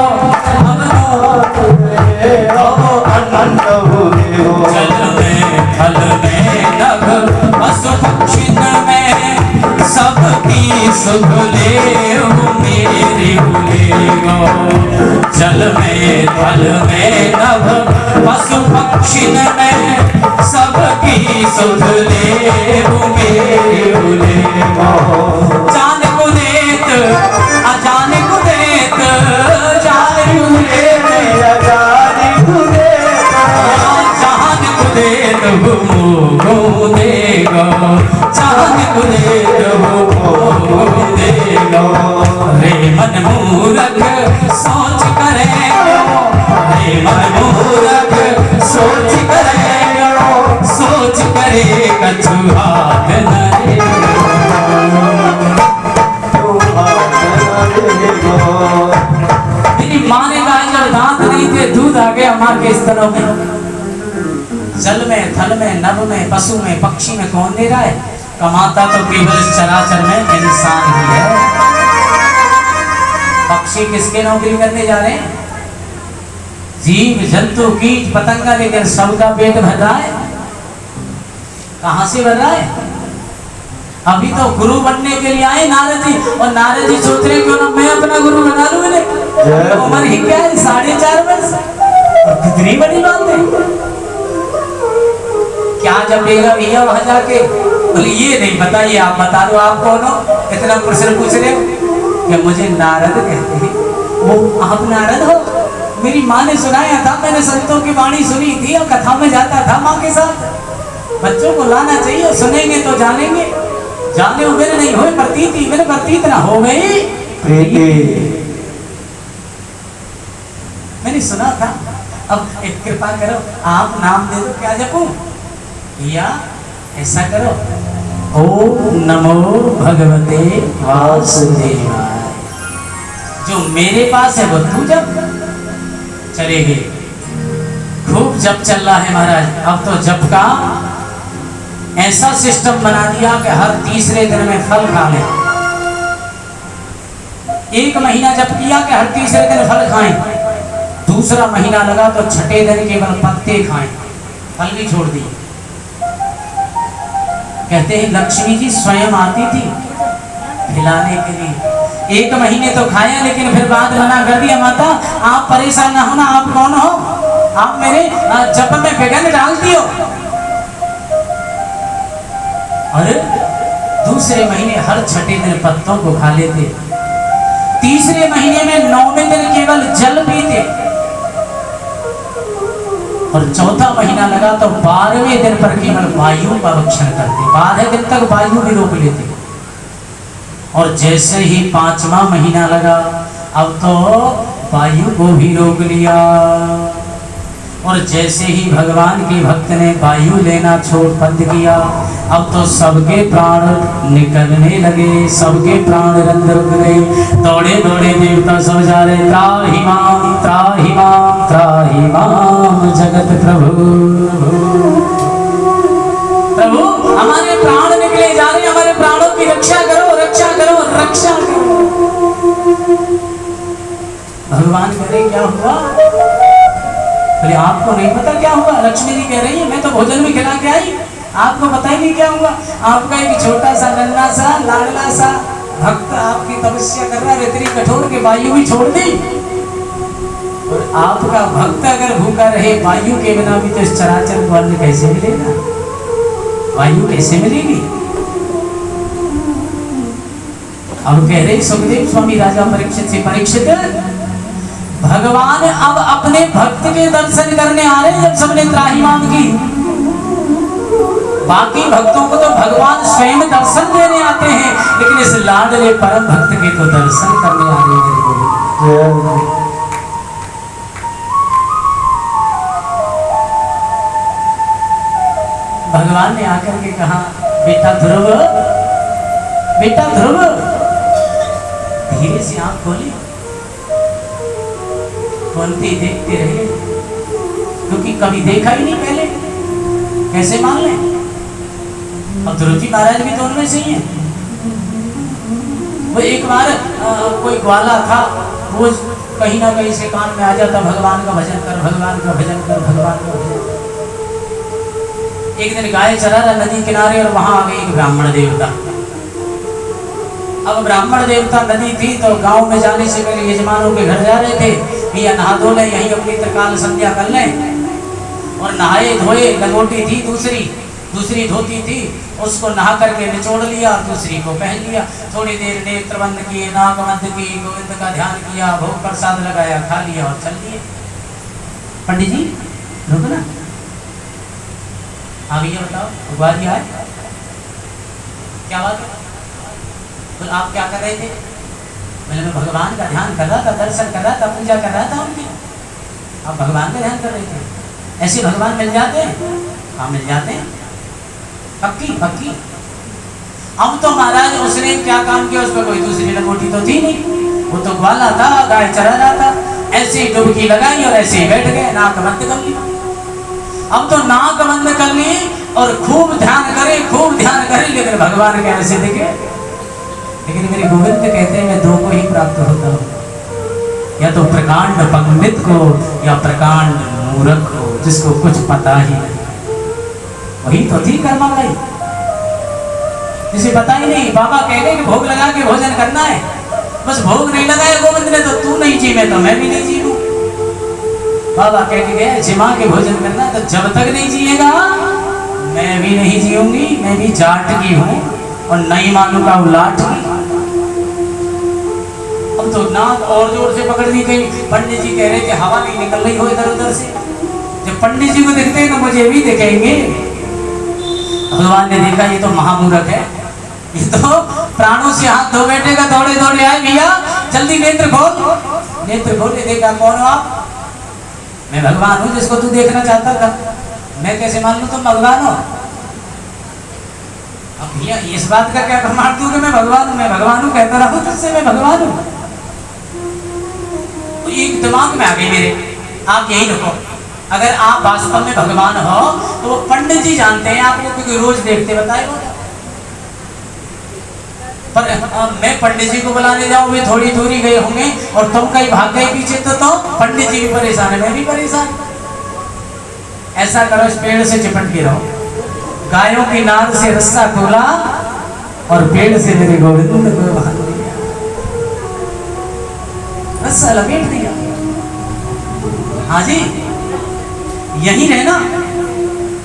अब दांत दिए तो अन्न देगा। जल में फल में नभ पशु पक्षी में सबकी सुख ले मेरी भूलेगा। जल में फल में नभ पशु पक्षी में सबकी सुख ले मेरी भूलेगा। जान को देत अजान को देत, जान को देत अजान को देत, जान को देत वो देगा, जान को देत वो देगा। रे मन मूरख सोच करेगा, रे मन मूरख सोच करेगा, सोच करेगा छुहाग न मेरी माँ ने कहा जब दांत नहीं थे दूध आ गया माँ के स्तनों में। जल में थल में नभ में पशु में पक्षी में कौन दे रहा है? कमाता तो केवल चराचर में इंसान ही है। पक्षी किसके नौकरी करने जा रहे हैं? जीव जंतु कीट पतंगा, लेकर सबका पेट भर रहा है। कहां से भर रहा है? अभी तो गुरु बनने के लिए आए नारद जी, और नारद जी सोच रहे क्यों ना मैं अपना गुरु बना लूं। इन्हें उम्र ही क्या है? 4.5 वर्ष। और कितनी बड़ी बात है। क्या जपेगा भैया वहां जाके? बोले ये नहीं पता, ये आप बता दो आप कौन हो? इतना प्रश्न पूछ रहे हो कि मुझे नारद कहते हैं। वो आप नारद हो? मेरी माँ ने सुनाया था, मैंने संतों की वाणी सुनी थी और कथा में जाता था माँ के साथ। बच्चों को लाना चाहिए, सुनेंगे तो जानेंगे। जाने मेरे नहीं हुए प्रतीति, मेरे प्रतीत ना हो गई प्रीति। मैंने सुना था। अब एक कृपा करो, आप नाम दे दो, क्या जपूं? या ऐसा करो, ओम नमो भगवते वासुदेवाय। जो मेरे पास है वो तू जप। चलेगी खूब जप चल रहा है महाराज। अब तो जप का ऐसा सिस्टम बना दिया कि हर तीसरे दिन में फल खा लें। 1 महीना जब किया कि हर तीसरे दिन फल खाएं, दूसरा महीना लगा तो छठे दिन केवल पत्ते खाएं, फल भी छोड़ दिए। कहते हैं लक्ष्मी जी स्वयं आती थी खिलाने के लिए। 1 महीने तो खाया, लेकिन फिर बाद मना कर दिया, माता आप परेशान ना होना, आप कौन हो, आप मेरे जप में विघ्न डालती हो। और दूसरे महीने हर छठे दिन पत्तों को खा लेते, तीसरे महीने में 9वें दिन केवल जल पीते, और चौथा महीना लगा तो 12वें दिन पर केवल वायु का भक्षण करते। 12 दिन तक वायु भी रोक लेते। और जैसे ही 5वां महीना लगा, अब तो वायु को भी रोक लिया। और जैसे ही भगवान के भक्त ने वायु लेना छोड़ बंद किया, अब तो सबके प्राण निकलने लगे, सबके प्राण अंदर रुक गए। दौड़े दौड़े देवता सब जा रहे, त्राहि माम त्राहि माम त्राहि माम जगत प्रभु। प्रभु हमारे प्राण निकले जा रहे, हमारे प्राणों की रक्षा करो, रक्षा करो, रक्षा करो। भगवान कह रहे क्या हुआ? बोले आपको नहीं पता क्या हुआ? लक्ष्मी जी कह रही है मैं तो भोजन भी खिला के आई, आपको पता ही नहीं क्या हुआ। आपका एक छोटा सा नन्हा सा लाडला सा भक्त आपकी तपस्या कर रहा है, इतनी कठोर के वायु भी छोड़ दी। और आपका भक्त अगर भूखा रहे वायु के बिना भी, तो इस चराचर को अन्न कैसे मिलेगा, वायु कैसे मिलेगी? अब कह रहे सुखदेव स्वामी राजा परीक्षित से, परीक्षित भगवान अब अपने भक्त के दर्शन करने आ रहे हैं। जब सबने त्राहिमाम की, बाकी भक्तों को तो भगवान स्वयं दर्शन देने आते हैं, लेकिन इस लाडले परम भक्त के तो दर्शन करने आ रहे हैं। भगवान ने आकर के कहा, बेटा ध्रुव, बेटा ध्रुव, धीरे से आंख खोली। खोलते देखते रहे, क्योंकि कभी देखा ही नहीं पहले, कैसे मान लें? अब ध्रुव जी महाराज भी तो उनमें से ही हैं। वो एक बार कोई ग्वाला था, वो कहीं ना कहीं से कान में आ जाता, भगवान का भजन कर, भगवान का भजन कर, भगवान का भजन कर। एक दिन गाय चरा रहा नदी किनारे, और वहां आ गए एक ब्राह्मण देवता। अब ब्राह्मण देवता नदी थी, तो गांव में जाने से पहले यजमानों के घर जा रहे थे, भैया नहा धो ले, यहीं अपनी त्रिकाल संध्या कर लें। और नहाए धोए, लंगोटी थी दूसरी धोती थी, उसको नहा करके निचोड़ लिया और दूसरी को पहन लिया। थोड़ी देर नेत्र बंद किए, नाक बंद की, गोविंद का ध्यान किया, भोग प्रसाद लगाया, खा लिया और चल दिए। पंडित जी रुको ना, हाँ भैया बताओ, भगवान आए, क्या बात है? तो आप क्या कर रहे थे? मैंने मैं भगवान का ध्यान कर रहा था, दर्शन कर रहा था, पूजा कर रहा था उनकी। आप भगवान का ध्यान कर रहे थे? ऐसे भगवान मिल जाते हैं? हाँ मिल जाते हैं, पक्की पक्की। अब तो महाराज उसने क्या काम किया, उसमें कोई दूसरी लंगोटी तो थी नहीं, वो तो ग्वाला था, गाय चरा रहा था। ऐसे ही डुबकी लगाई और ऐसे ही बैठ गए, नाक बंद कर ली। अब तो नाक बंद कर ली और खूब ध्यान करे, लेकिन भगवान के ऐसे दिखे। लेकिन मेरे गोविंद कहते हैं मैं दो को ही प्राप्त होता हूँ, या तो प्रकांड पंडित को, या प्रकांड मूर्ख को, जिसको कुछ पता ही नहीं। वही तो थी कर्मा भाई, जिसे पता ही नहीं। बाबा कह गए कि भोग लगा के भोजन करना है, बस भोग नहीं लगाया गोविंद ने, तो तू नहीं जी मैं तो मैं भी नहीं जीऊँ। बाबा कह के गए जिमा के भोजन करना, तो जब तक नहीं जिएगा मैं भी नहीं जीऊंगी। मैं भी जाट की हूँ और नहीं मानूंगा उलाट की। अब तो नाक और जोर से पकड़ दी गई। पंडित जी कह रहे थे हवा नहीं निकल रही हो इधर उधर से। जब पंडित जी को दिखते हैं तो मुझे भी दिखेंगे। भगवान ने देखा ये तो महामूर्ख है, ये तो प्राणों से हाथ धो बैठेगा। दौड़े दौड़े आए, भैया जल्दी नेत्र खोल। नेत्र खोले, देखा कौन हो आप? मैं भगवान हूँ जिसको तू देखना चाहता था। मैं कैसे मान लूं तुम भगवान हो? अब भैया इस बात का क्या प्रमाण दूं कि मैं भगवान हूँ? मैं भगवान हूँ कहता रहा तुझसे मैं भगवान हूँ। तो एक दिमाग में आ गई मेरे, आप यही रुको। अगर आप वास्तव में भगवान हो तो वो पंडित जी जानते हैं आपको, क्योंकि रोज देखते बताए वो। पर मैं पंडित जी को बुलाने जाऊं, वे थोड़ी दूरी गए होंगे और तुम कहीं भाग गए पीछे, तो पंडित जी भी परेशान है, मैं भी परेशान। ऐसा करो, इस पेड़ से चिपट के रहो, गायों की नाद से रस्सा खोला और पेड़ से मेरे गोविंद को बांध दिया, रस्सा लपेट दिया। हाँ जी, यही रहना।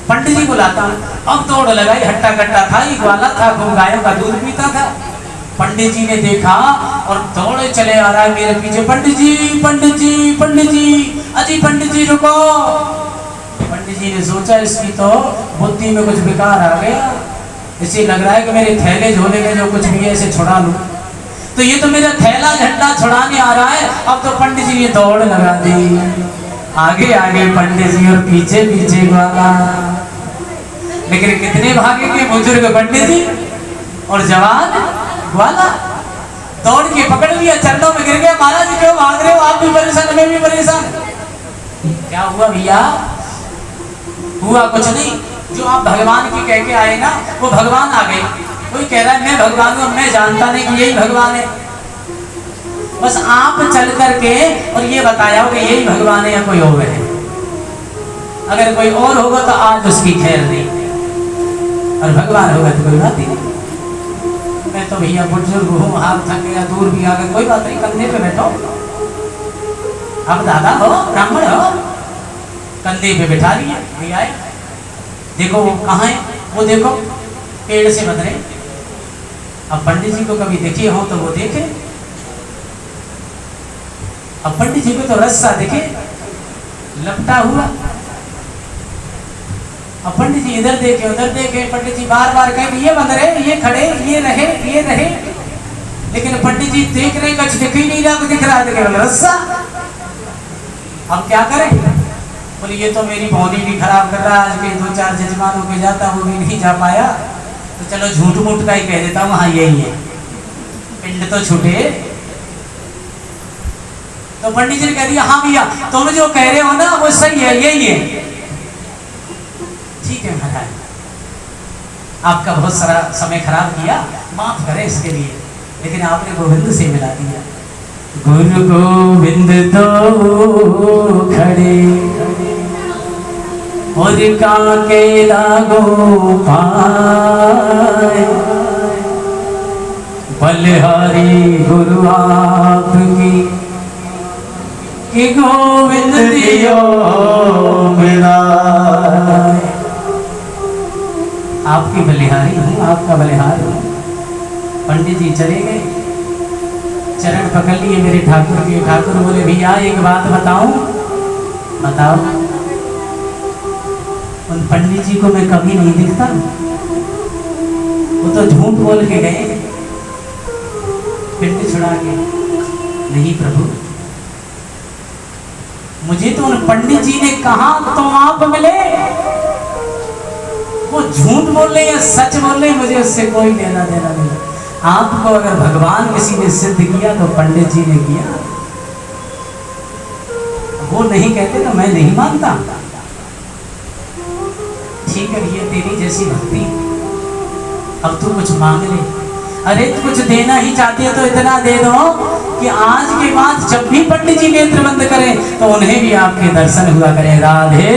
पंडित जी बुलाता, अब दौड़ लगाई, हट्टा कट्टा था, ये ग्वाला था, खूब गायों का दूध पीता था। पंडित जी ने देखा और दौड़े चले आ रहा है मेरे पीछे, पंडित जी पंडित जी पंडित जी, अजी पंडित जी रुको। पंडित जी ने सोचा इसकी तो बुद्धि में कुछ विकार आ गया, इसे लग रहा है कि मेरे थैले झोले में जो कुछ भी है इसे छुड़ा लूं, तो ये तो मेरा थैला झंडा छुड़ाने आ रहा है। अब तो पंडित जी ने दौड़ लगा दी, आगे आगे पंडित जी और पीछे पीछे ग्वाला। लेकिन कितने भागे के बुजुर्ग पंडित जी और जवान ग्वाला, दौड़ के पकड़ लिया, चरणों में गिर गया। महाराज जी क्यों भाग रहे हो, आप भी परेशान, मैं भी परेशान। क्या हुआ भैया? हुआ कुछ नहीं, जो आप भगवान की कह के आए ना, वो भगवान आ गए। कोई कह रहा है मैं भगवान हूँ, मैं जानता नहीं कि यही भगवान है। बस आप चल करके और ये बताया हो कि यही भगवान है या कोई और है। अगर कोई और होगा तो आज उसकी खैर नहीं, और भगवान होगा तो कोई बात ही नहीं। मैं तो भैया बुजुर्ग हूँ, हाथ थक गया, दूर भी आ गए, कोई बात नहीं, कंधे पे बैठो। अब दादा हो, ब्राह्मण हो, कंधे पे बैठा लिया भैया। देखो वो कहाँ है, वो देखो पेड़ से बंध रहे। अब पंडित जी को कभी देखे हो तो वो देखे, अब पंडित जी को तो रस्सा देखे लपटा हुआ। अब पंडित जी इधर देखे उधर देखे, पंडित जी बार बार कहे ये बंद रहे, ये खड़े, ये रहे, ये रहे, लेकिन पंडित जी देख रहे, कुछ दिख ही नहीं रहा, कुछ दिख रहा है रस्सा। अब क्या करें? बोले ये तो मेरी बॉडी भी खराब कर रहा है, आज के 2-4 जजमानों के जाता वो भी नहीं जा पाया, तो चलो झूठ मूठ का ही कह देता हूँ, हाँ यही है, पिंड तो छूटे। तो पंडित जी ने कह दिया हाँ भैया तुम जो कह रहे हो ना वो सही है, यही है। ठीक है महाराज, आपका बहुत सारा समय खराब किया, माफ करें इसके लिए, लेकिन आपने गोविंद से मिला दिया। गुरु गोविंद दो खड़े और काके लागो पाए, बलिहारी गुरु आपकी कि गोविंद दियो मिलाए। आपकी बलिहारी हूँ, आपका बलिहार हूँ। पंडित जी चले गए, चरण पकड़ लिए मेरे ठाकुर के। ठाकुर बोले भैया एक बात बताऊं? बताओ। उन पंडित जी को मैं कभी नहीं दिखता, वो तो झूठ बोल के गए पिंड छुड़ा के। नहीं प्रभु, मुझे तो उन पंडित जी ने कहा तुम आप मिले, वो झूठ बोल रहे या सच बोल रहे, मुझे उससे कोई लेना देना नहीं। आपको अगर भगवान किसी ने सिद्ध किया तो पंडित जी ने किया, वो नहीं कहते तो मैं नहीं मानता। ठीक है भैया तेरी जैसी भक्ति, अब तू कुछ मांग ले। अरे तू कुछ देना ही चाहती है तो इतना दे दो कि आज के बाद जब भी पंडित जी नेत्र बंद करें तो उन्हें भी आपके दर्शन हुआ करें। राधे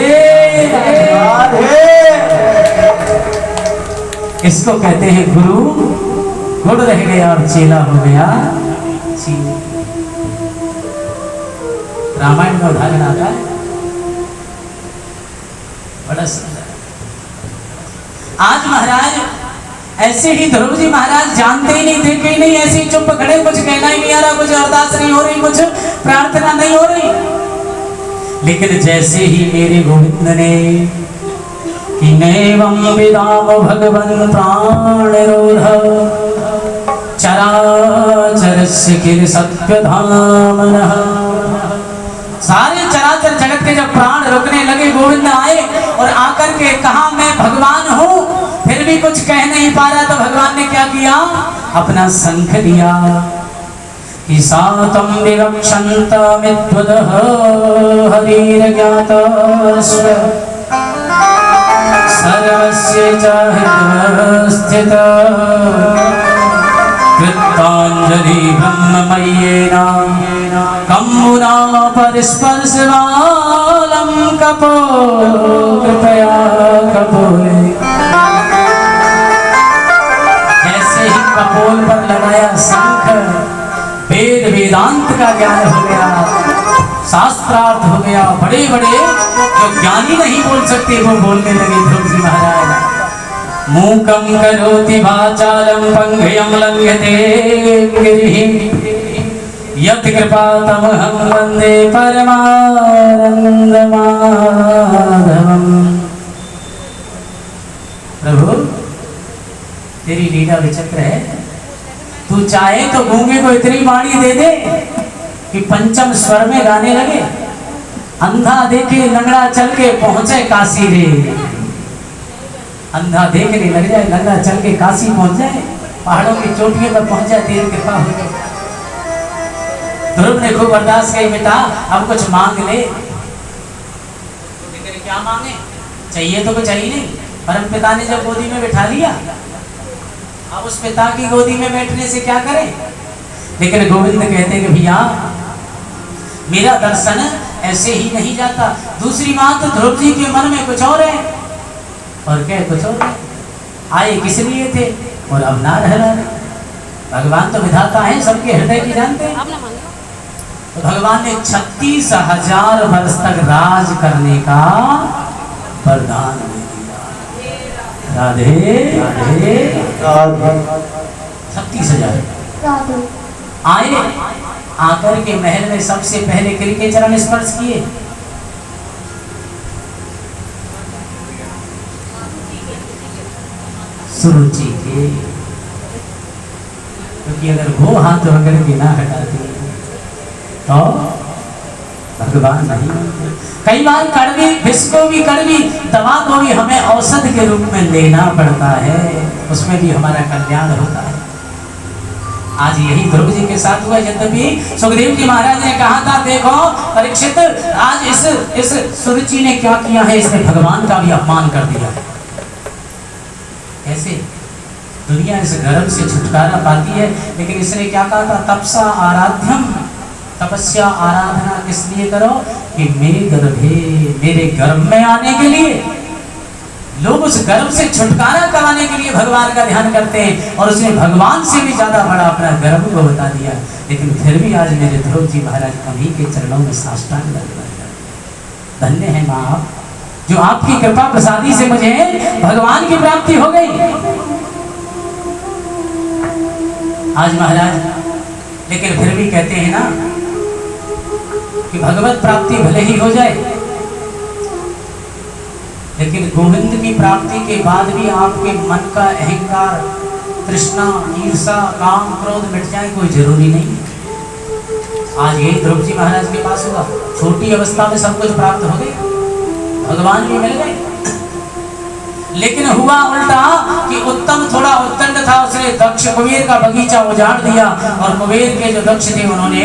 राधे। इसको कहते हैं गुरु गुड़ रह गया और चेला हो गया चीनी। रामायण में उदाहरण आता है बड़ा सुंदर। आज महाराज ऐसे ही ध्रुव जी महाराज जानते ही नहीं, देखे ही नहीं, ऐसे ही चुप खड़े, कुछ कहना ही नहीं आ रहा, कुछ अरदास नहीं हो रही, कुछ प्रार्थना नहीं हो रही। लेकिन जैसे ही मेरे गोविंद ने कि नैवं विदाम भगवन् प्राणरोध चराचरस्य किल सत्यधामनः, सारे चराचर जगत के जब प्राण रुकने लगे, गोविंद आए और आकर के कहा मैं भगवान हूँ, फिर भी कुछ कह नहीं पा रहा, तो भगवान ने क्या किया? अपना शंख दिया, ईसातं विवक्षन्तमिद्वदः हरिर्ज्ञातस्व सर्वस्य च हितवस्थितः कृताञ्जलि ब्रह्ममय्येन कम्मुना परिस्पर्शवालं कपो कृपया कपोले। जैसे ही कपोल पर लगाया शंख, वेद वेदांत का ज्ञान हो गया, शास्त्रार्थ हो गया, बड़े बड़े जो ज्ञानी नहीं बोल सकते वो बोलने लगे ध्रुव जी महाराज। मूकं करोति वाचालं पंगयं लंघयते गिरिः यत् कृपातमहं वन्दे परमानन्दमाधवम्। प्रभु तेरी लीला विचित्र है, तू चाहे तो गूंगे को इतनी वाणी दे दे कि पंचम स्वर में गाने लगे, अंधा देखे लंगड़ा चल के पहुंचे काशी रे। अंधा देखने लग जाए, लंगड़ा चल के काशी पहुंच जाए, पहाड़ों की चोटियों पर पहुंच जाए, तेरी कृपा हो जाए। ध्रुव ने खूब अरदास कही, बेटा अब कुछ मांग ले। लेकिन क्या मांगे, चाहिए तो कुछ चाहिए नहीं। परम पिता ने जब गोदी में बिठा लिया, अब उस पिता की गोदी में बैठने से क्या करें। लेकिन गोविंद कहते कि भैया मेरा दर्शन ऐसे ही नहीं जाता। दूसरी बात, ध्रुव जी के मन में कुछ और है, और क्या कुछ और है। आए किस लिए थे और अब ना रह रहे। भगवान तो विधाता है, सबके हृदय की जानते हैं। तो भगवान ने 36,000 वर्ष तक राज करने का वरदान दे दिया। राधे राधे राधे। 36,000 आए, आकर के महल में सबसे पहले किनके चरण स्पर्श किए। सुरुचि के, क्योंकि अगर वो हाथ वगैरह के ना हटाते तो भगवान नहीं। कई बार कड़वी विष को भी, कड़वी दवा को भी हमें औषध के रूप में लेना पड़ता है, उसमें भी हमारा कल्याण होता है। आज यही ध्रुव जी के साथ हुआ। यद्यपि सुखदेव जी महाराज ने कहा था, देखो परीक्षित, आज इस सुरुचि ने क्या किया है, इसने भगवान का भी अपमान कर दिया। कैसे दुनिया इस गर्भ से छुटकारा पाती है, लेकिन इसने क्या कहा था, तपसा आराध्यम, तपस्या आराधना किस लिए करो कि मेरे गर्भ में आने के लिए। लोग उस गर्भ से छुटकारा कराने के लिए भगवान का ध्यान करते हैं, और उसने भगवान से भी ज्यादा बड़ा अपना गर्भ को बता दिया। लेकिन फिर भी आज मेरे ध्रुव जी महाराज कभी के चरणों में साष्टांग लगता है। धन्य है माँ आप, जो आपकी कृपा प्रसादी से मुझे भगवान की प्राप्ति हो गई। आज महाराज लेकिन फिर भी कहते हैं ना कि भगवत प्राप्ति भले ही हो जाए, लेकिन गोविंद की प्राप्ति के बाद भी आपके मन का अहंकार, तृष्णा, ईर्षा, काम, क्रोध मिट जाए कोई जरूरी नहीं। आज यही ध्रुव जी महाराज के पास हुआ, छोटी अवस्था में सब कुछ प्राप्त हो गया, भगवान भी मिल गए। लेकिन हुआ उल्टा कि उत्तम थोड़ा उद्दंड था, उसने दक्ष कुबेर का बगीचा उजाड़ दिया, और कुबेर के जो दक्ष थे उन्होंने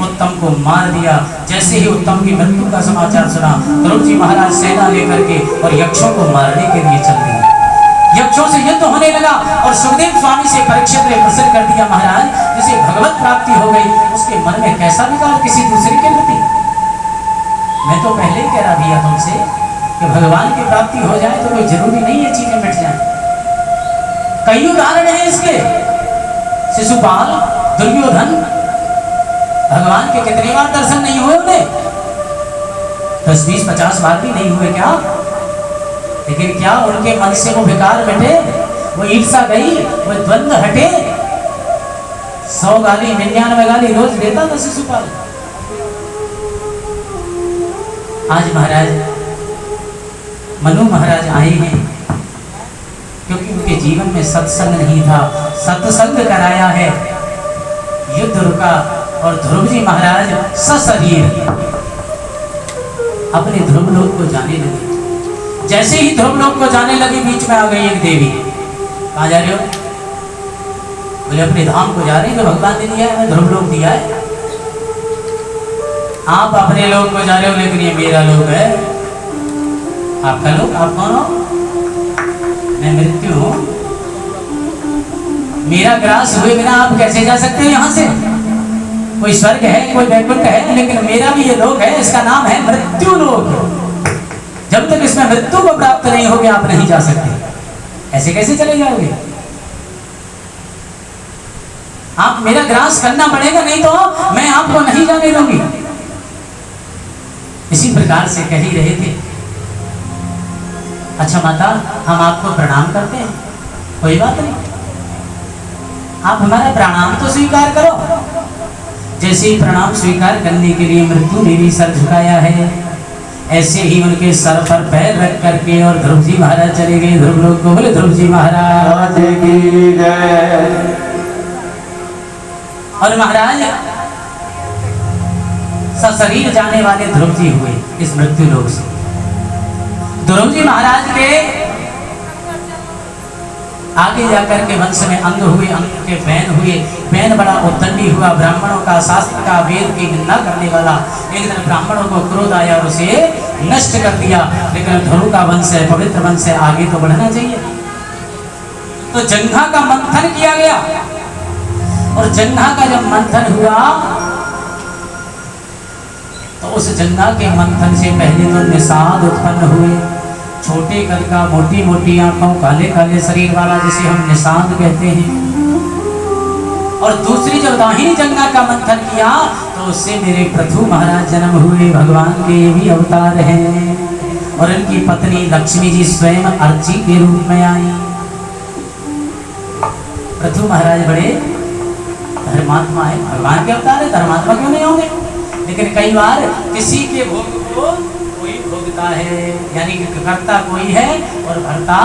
उत्तम को मार दिया। जैसे ही उत्तम की मृत्यु का समाचार सुना, ध्रुव जी महाराज सेना लेकर के और यक्षों को मारने के लिए चल दिए। यक्षों से युद्ध होने लगा, और सुखदेव स्वामी से परीक्षित ने प्रश्न कर दिया, महाराज जिसे भगवत प्राप्ति हो गई उसके मन में कैसा विकार किसी दूसरे के प्रति। मैं तो पहले ही कह रहा भैया तुमसे कि भगवान की प्राप्ति हो जाए तो कोई जरूरी नहीं है चीजें मिट जाए। कई उदाहरण हैं इसके, शिशुपाल, दुर्योधन, भगवान के कितने बार दर्शन नहीं हुए उन्हें, 10, 20, 50 बार भी नहीं हुए क्या। लेकिन क्या उनके मन से वो विकार मिटे, वो ईर्षा गई, वो द्वंद्व हटे। 100 गाली 99 गाली रोज देता था शिशुपाल। आज महाराज मनु महाराज आए हैं क्योंकि उनके जीवन में सत्संग नहीं था, सत्संग कराया है, युद्ध रुका, और ध्रुव जी महाराज सशरीर अपने ध्रुव लोक को जाने लगे। जैसे ही ध्रुव लोक को जाने लगे, बीच में आ गई एक देवी। कहाँ जा रहे हो? बोले अपने धाम को जा रहे हैं जो भगवान ने दिया है, ध्रुव लोक दिया है। आप अपने लोग को जा रहे हो लेकिन ये मेरा लोग है। आपका लोग, आप कौन हो? मैं मृत्यु हूं। मेरा ग्रास हुए बिना आप कैसे जा सकते हो यहाँ से? कोई स्वर्ग है, कोई वैकुंठ है, लेकिन मेरा भी ये लोक है, इसका नाम है मृत्यु लोक। जब तक इसमें मृत्यु को प्राप्त नहीं होगी आप नहीं जा सकते। ऐसे कैसे चले जाओगे? आप मेरा ग्रास करना पड़ेगा, नहीं तो मैं आपको नहीं जाने दूंगी। इसी प्रकार से कह ही रहे थे। अच्छा माता, हम आपको प्रणाम करते हैं, कोई बात नहीं, आप हमारा प्रणाम तो स्वीकार करो। जैसे ही प्रणाम स्वीकार करने के लिए मृत्यु ने भी सर झुकाया है, ऐसे ही उनके सर पर पैर रख करके और ध्रुव जी महाराज चले गए ध्रुव लोक को। बोले ध्रुव जी महाराज की जय। और महाराज सशरीर जाने वाले ध्रुव जी हुए इस मृत्यु लोक से। ध्रुव जी महाराज के आगे जाकर के वंश में अंग हुए, अंग के बैन हुए। बैन बड़ा उद्दंडी हुआ, ब्राह्मणों का, शास्त्र का, वेद की निंदा करने वाला। एक दिन ब्राह्मणों को क्रोध आया और उसे नष्ट कर दिया। लेकिन ध्रुव का वंश है, पवित्र वंश है, आगे तो बढ़ना चाहिए। तो जंघा का मंथन किया गया और जंघा का जब मंथन हुआ तो उस जंघा के मंथन से पहले तो निषाद उत्पन्न हुए। छोटे कद का, मोटी मोटी आंखों, काले काले शरीर वाला, जिसे हम निषाद कहते हैं। और दूसरी जब दाहिनी जंघा का मंथन किया तो उससे मेरे पृथु महाराज जन्म हुए। भगवान के ये भी अवतार हैं। और इनकी पत्नी लक्ष्मी जी स्वयं अर्ची के रूप में आई। पृथु महाराज बड़े धर्मात्मा है, भगवान के अवतार है, धर्मात्मा क्यों नहीं होंगे? लेकिन कई बार किसी के भोग को कोई भोगता है, यानी कि कर्ता कोई है और भर्ता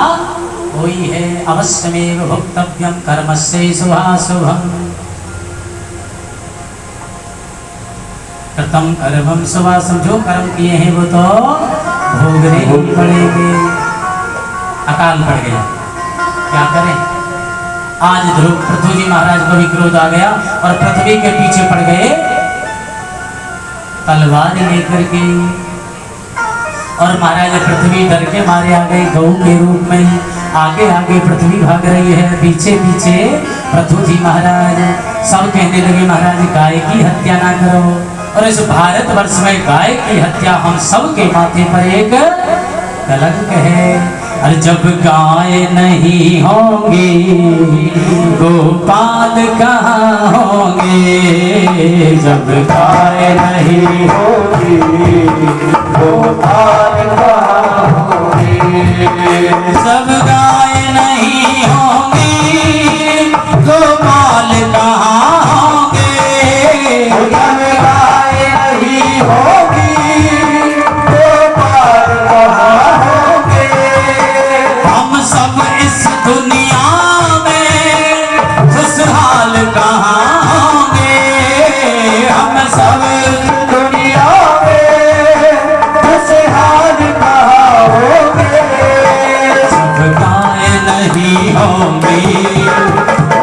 कोई है। अवश्यमेव भोक्तव्यम कर्मस्य शुभाशुभम्। कृतं कर्मं शुभाशुभम्, जो कर्म किए हैं वो तो भोगने ही पड़ेंगे। अकाल पड़ गया, क्या करें? आज ध्रुव पृथु जी महाराज को भी क्रोध आ गया और पृथ्वी के पीछे पड़ गए तलवार लेकर के। और महाराज पृथ्वी डर के मारे आ गए गऊ के रूप में। आगे आगे पृथ्वी भाग रही है, पीछे पीछे पृथु जी महाराज। सब कहने लगे महाराज गाय की हत्या ना करो। और इस भारतवर्ष में गाय की हत्या हम सब के माथे पर एक कलंक है। और जब गाय नहीं होंगी गोपाल कहाँ होंगे? जब गाय नहीं होगी गोपाल कहाँ होंगे? जब गाय नहीं होंगी गोपाल कहाँ होंगे? जब गाय नहीं होगी गोपाल कहाँ होंगे? हम सब इस दुनिया में खुशहाल कहाँ होंगे? हम सब दुनिया में खुशहाल कहाँ होंगे? जब गाय नहीं होंगी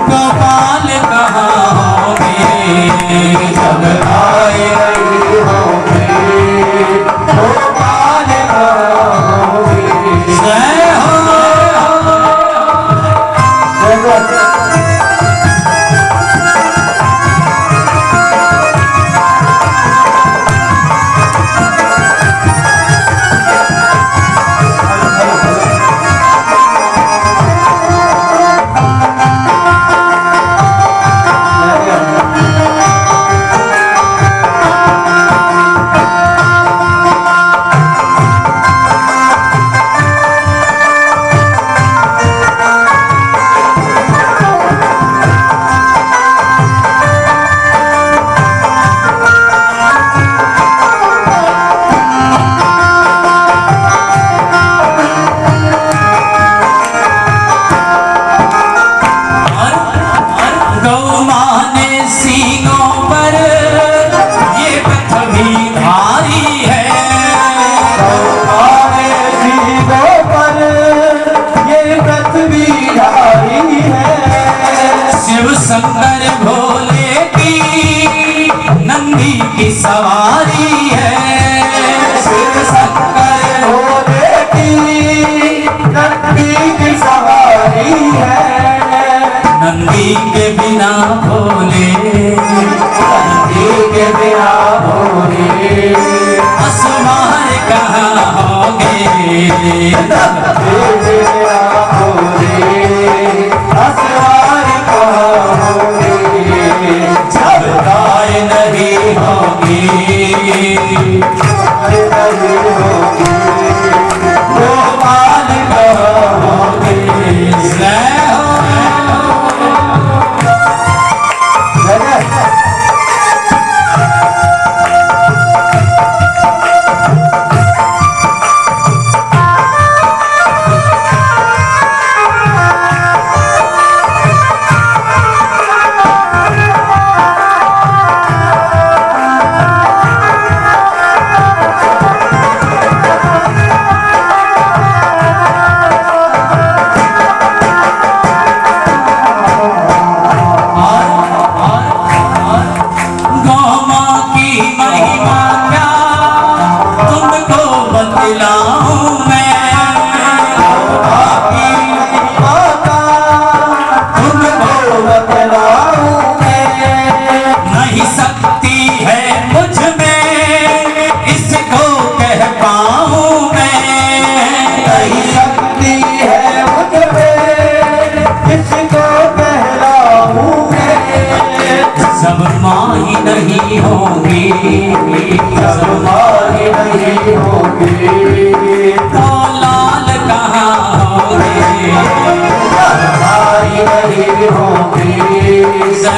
गोपाल कहाँ होंगे? जब गाय नहीं होंगी गोपाल कहाँ होंगे? जय हो। नंदी की सवारी है, शिव शंकर भोले की नंदी की सवारी है। नंदी के बिना भोले, नंदी के बिना भोले असवार कहाँ होंगे, नंदी के बिना भोले असवार कहाँ होंगे। जब गाय नहीं होगी, नहीं होगी गोपाल कहाँ होंगे। जय हो। नहीं होगी, जब माही नहीं होगी तो लाल कहाँ होंगे, जब माही नहीं होगी तो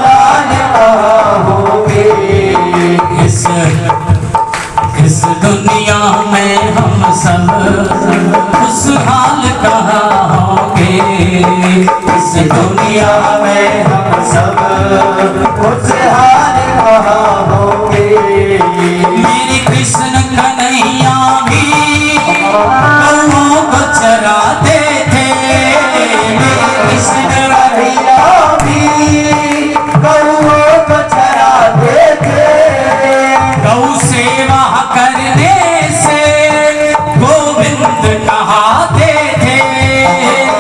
लाल कहाँ होंगे। इस दुनिया में हम सब खुशहाल कहाँ होंगे, इस दुनिया में हम सब खुशहाल कहाँ होंगे। मेरी कृष्ण कन्हैया भी गौओं को चराते थे, मेरे कृष्ण कन्हैया भी गौओं को चराते थे। गौ सेवा करने से गोविंद कहाते थे,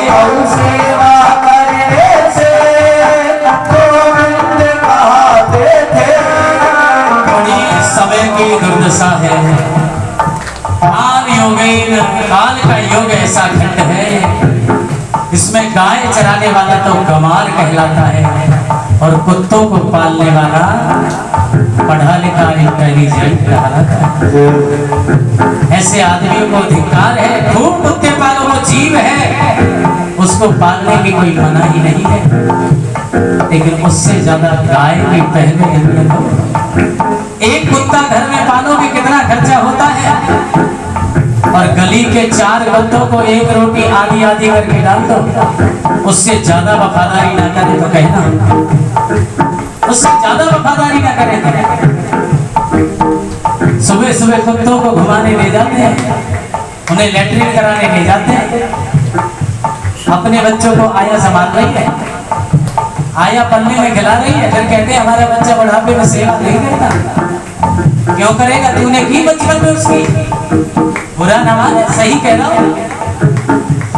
गौ सेवा करने से गोविंद कहाते थे। बड़ी समय की दुर्दशा है। काल योगेन, काल का योग ऐसा खंड है, इसमें गाय चराने वाला तो गंवार कहलाता है और कुत्तों को पालने वाला पढ़ा लिखा इंटेलिजेंट कहलाता है। ऐसे आदमियों को धिक्कार है। खूब कुत्ते पालो, वो जीव है, उसको पालने की कोई मना ही नहीं है, लेकिन उससे ज्यादा गाय की पहले अहमियत हो। एक कुत्ता घर में पालोगे कितना खर्चा होता है, और गली के 4 कुत्तों को एक रोटी आधी आधी करके डाल दो, उससे ज्यादा वफादारी ना करे तो कहना, उससे ज्यादा वफादारी ना करे तो। सुबह सुबह कुत्तों को घुमाने ले जाते हैं, उन्हें लेटरिन कराने ले जाते हैं, अपने बच्चों को आया संभाल रही है, आया पन्ने में खिला रही है, फिर कहते हैं हमारा बच्चा बुढ़ापे में सेवा नहीं करता। क्यों करेगा? तूने की बचपन में उसकी? बुरा ना माने, सही कह रहा हूं।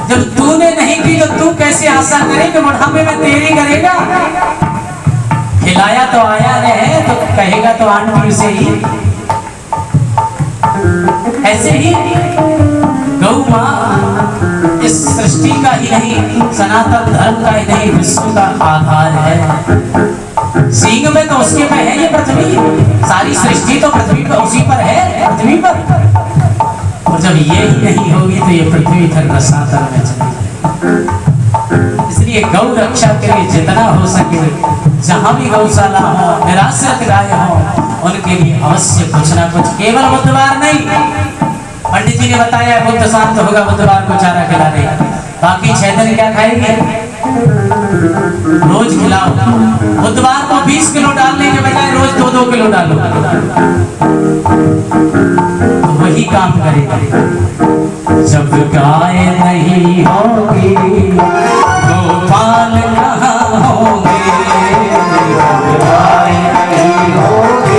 जब तूने नहीं की तो तू कैसे आशा करे कि बुढ़ापे में तेरी करेगा? खिलाया तो आया है तो कहेगा तो आंटी से ही। ऐसे ही गौ माँ इस सृष्टि का ही नहीं, सनातन धर्म का ही नहीं, विश्व का आधार है। सिंह में तो उसके पे है ये पृथ्वी, सारी सृष्टि तो पृथ्वी पर, उसी पर है, पृथ्वी पर। और जब ये ही नहीं होगी तो ये पृथ्वी फिर रसातल में चली जाएगी। इसलिए गौ रक्षा के लिए जितना हो सके, जहाँ भी गौशाला हो, निराश्रित गाय हो, उनके लिए अवश्य कुछ ना कुछ, केवल बुधवार नहीं, पंडित जी ने बताया बुद्ध शांत होगा बुधवार को चारा खिला दे, बाकी 6 दिन क्या खाएंगे? रोज खिलाओ। बुधवार को 20 किलो डालने के बजाय रोज 2-2 किलो डालो, तो वही काम करेगा। जब गाय नहीं होगी गोपाल कहाँ होंगे, गाय नहीं होगी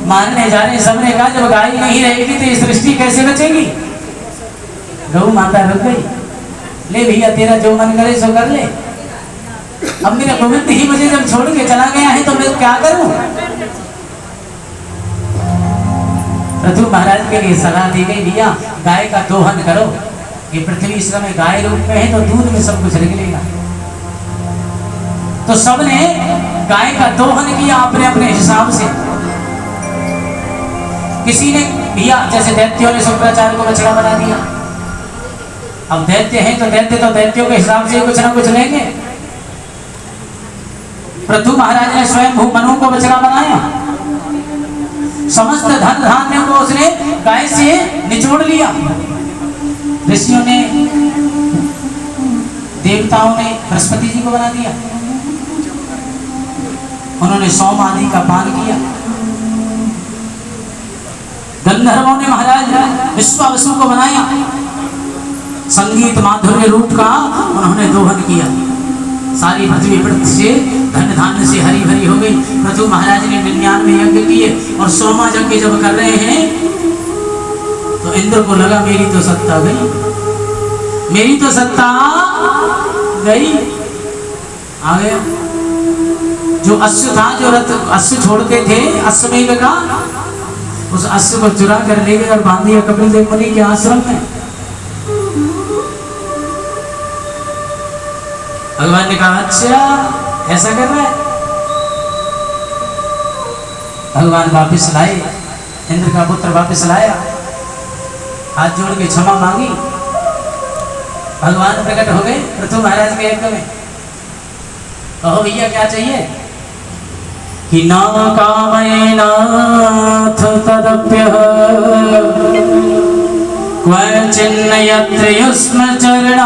मारने जाने सबने कहा जब गाय नहीं रहेगी तो ये सृष्टि कैसे बचेगी। गौ माता रुक गई, ले भैया तेरा जो मन करे सो कर ले, अब मेरा गोविंद ही मुझे जब छोड़ के चला गया है तो मैं क्या करूं। पृथु महाराज के लिए सलाह दी गई, भैया गाय का दोहन करो, ये पृथ्वी इस समय गाय रूप में है तो दूध में सब कुछ निकलेगा। तो सबने गाय का दोहन किया अपने अपने हिसाब से। किसी ने भैया जैसे दैत्यों ने शुक्राचार्य को बछड़ा बना दिया, अब दैत्य हैं तो दैत्यों के हिसाब से कुछ ना कुछ लेंगे। पृथु महाराज ने स्वयं मनु को बछड़ा बनाया, समस्त धन धान्य को उसने गाय से निचोड़ लिया। ऋषियों ने देवताओं ने बृहस्पति जी को बना दिया, उन्होंने सोम आदि का पान किया। गंधर्वों ने महाराज विश्वावसु को बनाया, संगीत माधुर्य रूप का उन्होंने दोहन किया। सारी पृथ्वी पृथ्वी से धन धान्य से हरी भरी हो गई। पृथु महाराज ने 99 यज्ञ किए और 100वां यज्ञ जब कर रहे हैं तो इंद्र को लगा मेरी तो सत्ता गई, मेरी तो सत्ता गई। आ गया जो अश्व था, जो रथ अश्व छोड़ते थे अश्वमेध का, उस अश्व को चुरा कर ले गए और बांध दिया कपिल देव मुनि के आश्रम में। भगवान ने कहा अच्छा ऐसा कर रहा है। भगवान वापिस लाए, इंद्र का पुत्र वापिस लाया, हाथ जोड़ के क्षमा मांगी। भगवान प्रकट हो गए पृथु महाराज के यज्ञ में। कहो भैया क्या चाहिए कि न कामयेनाथ तदप्यः क्वचिन्न यत्र युष्म चरणाम्बुजास्वः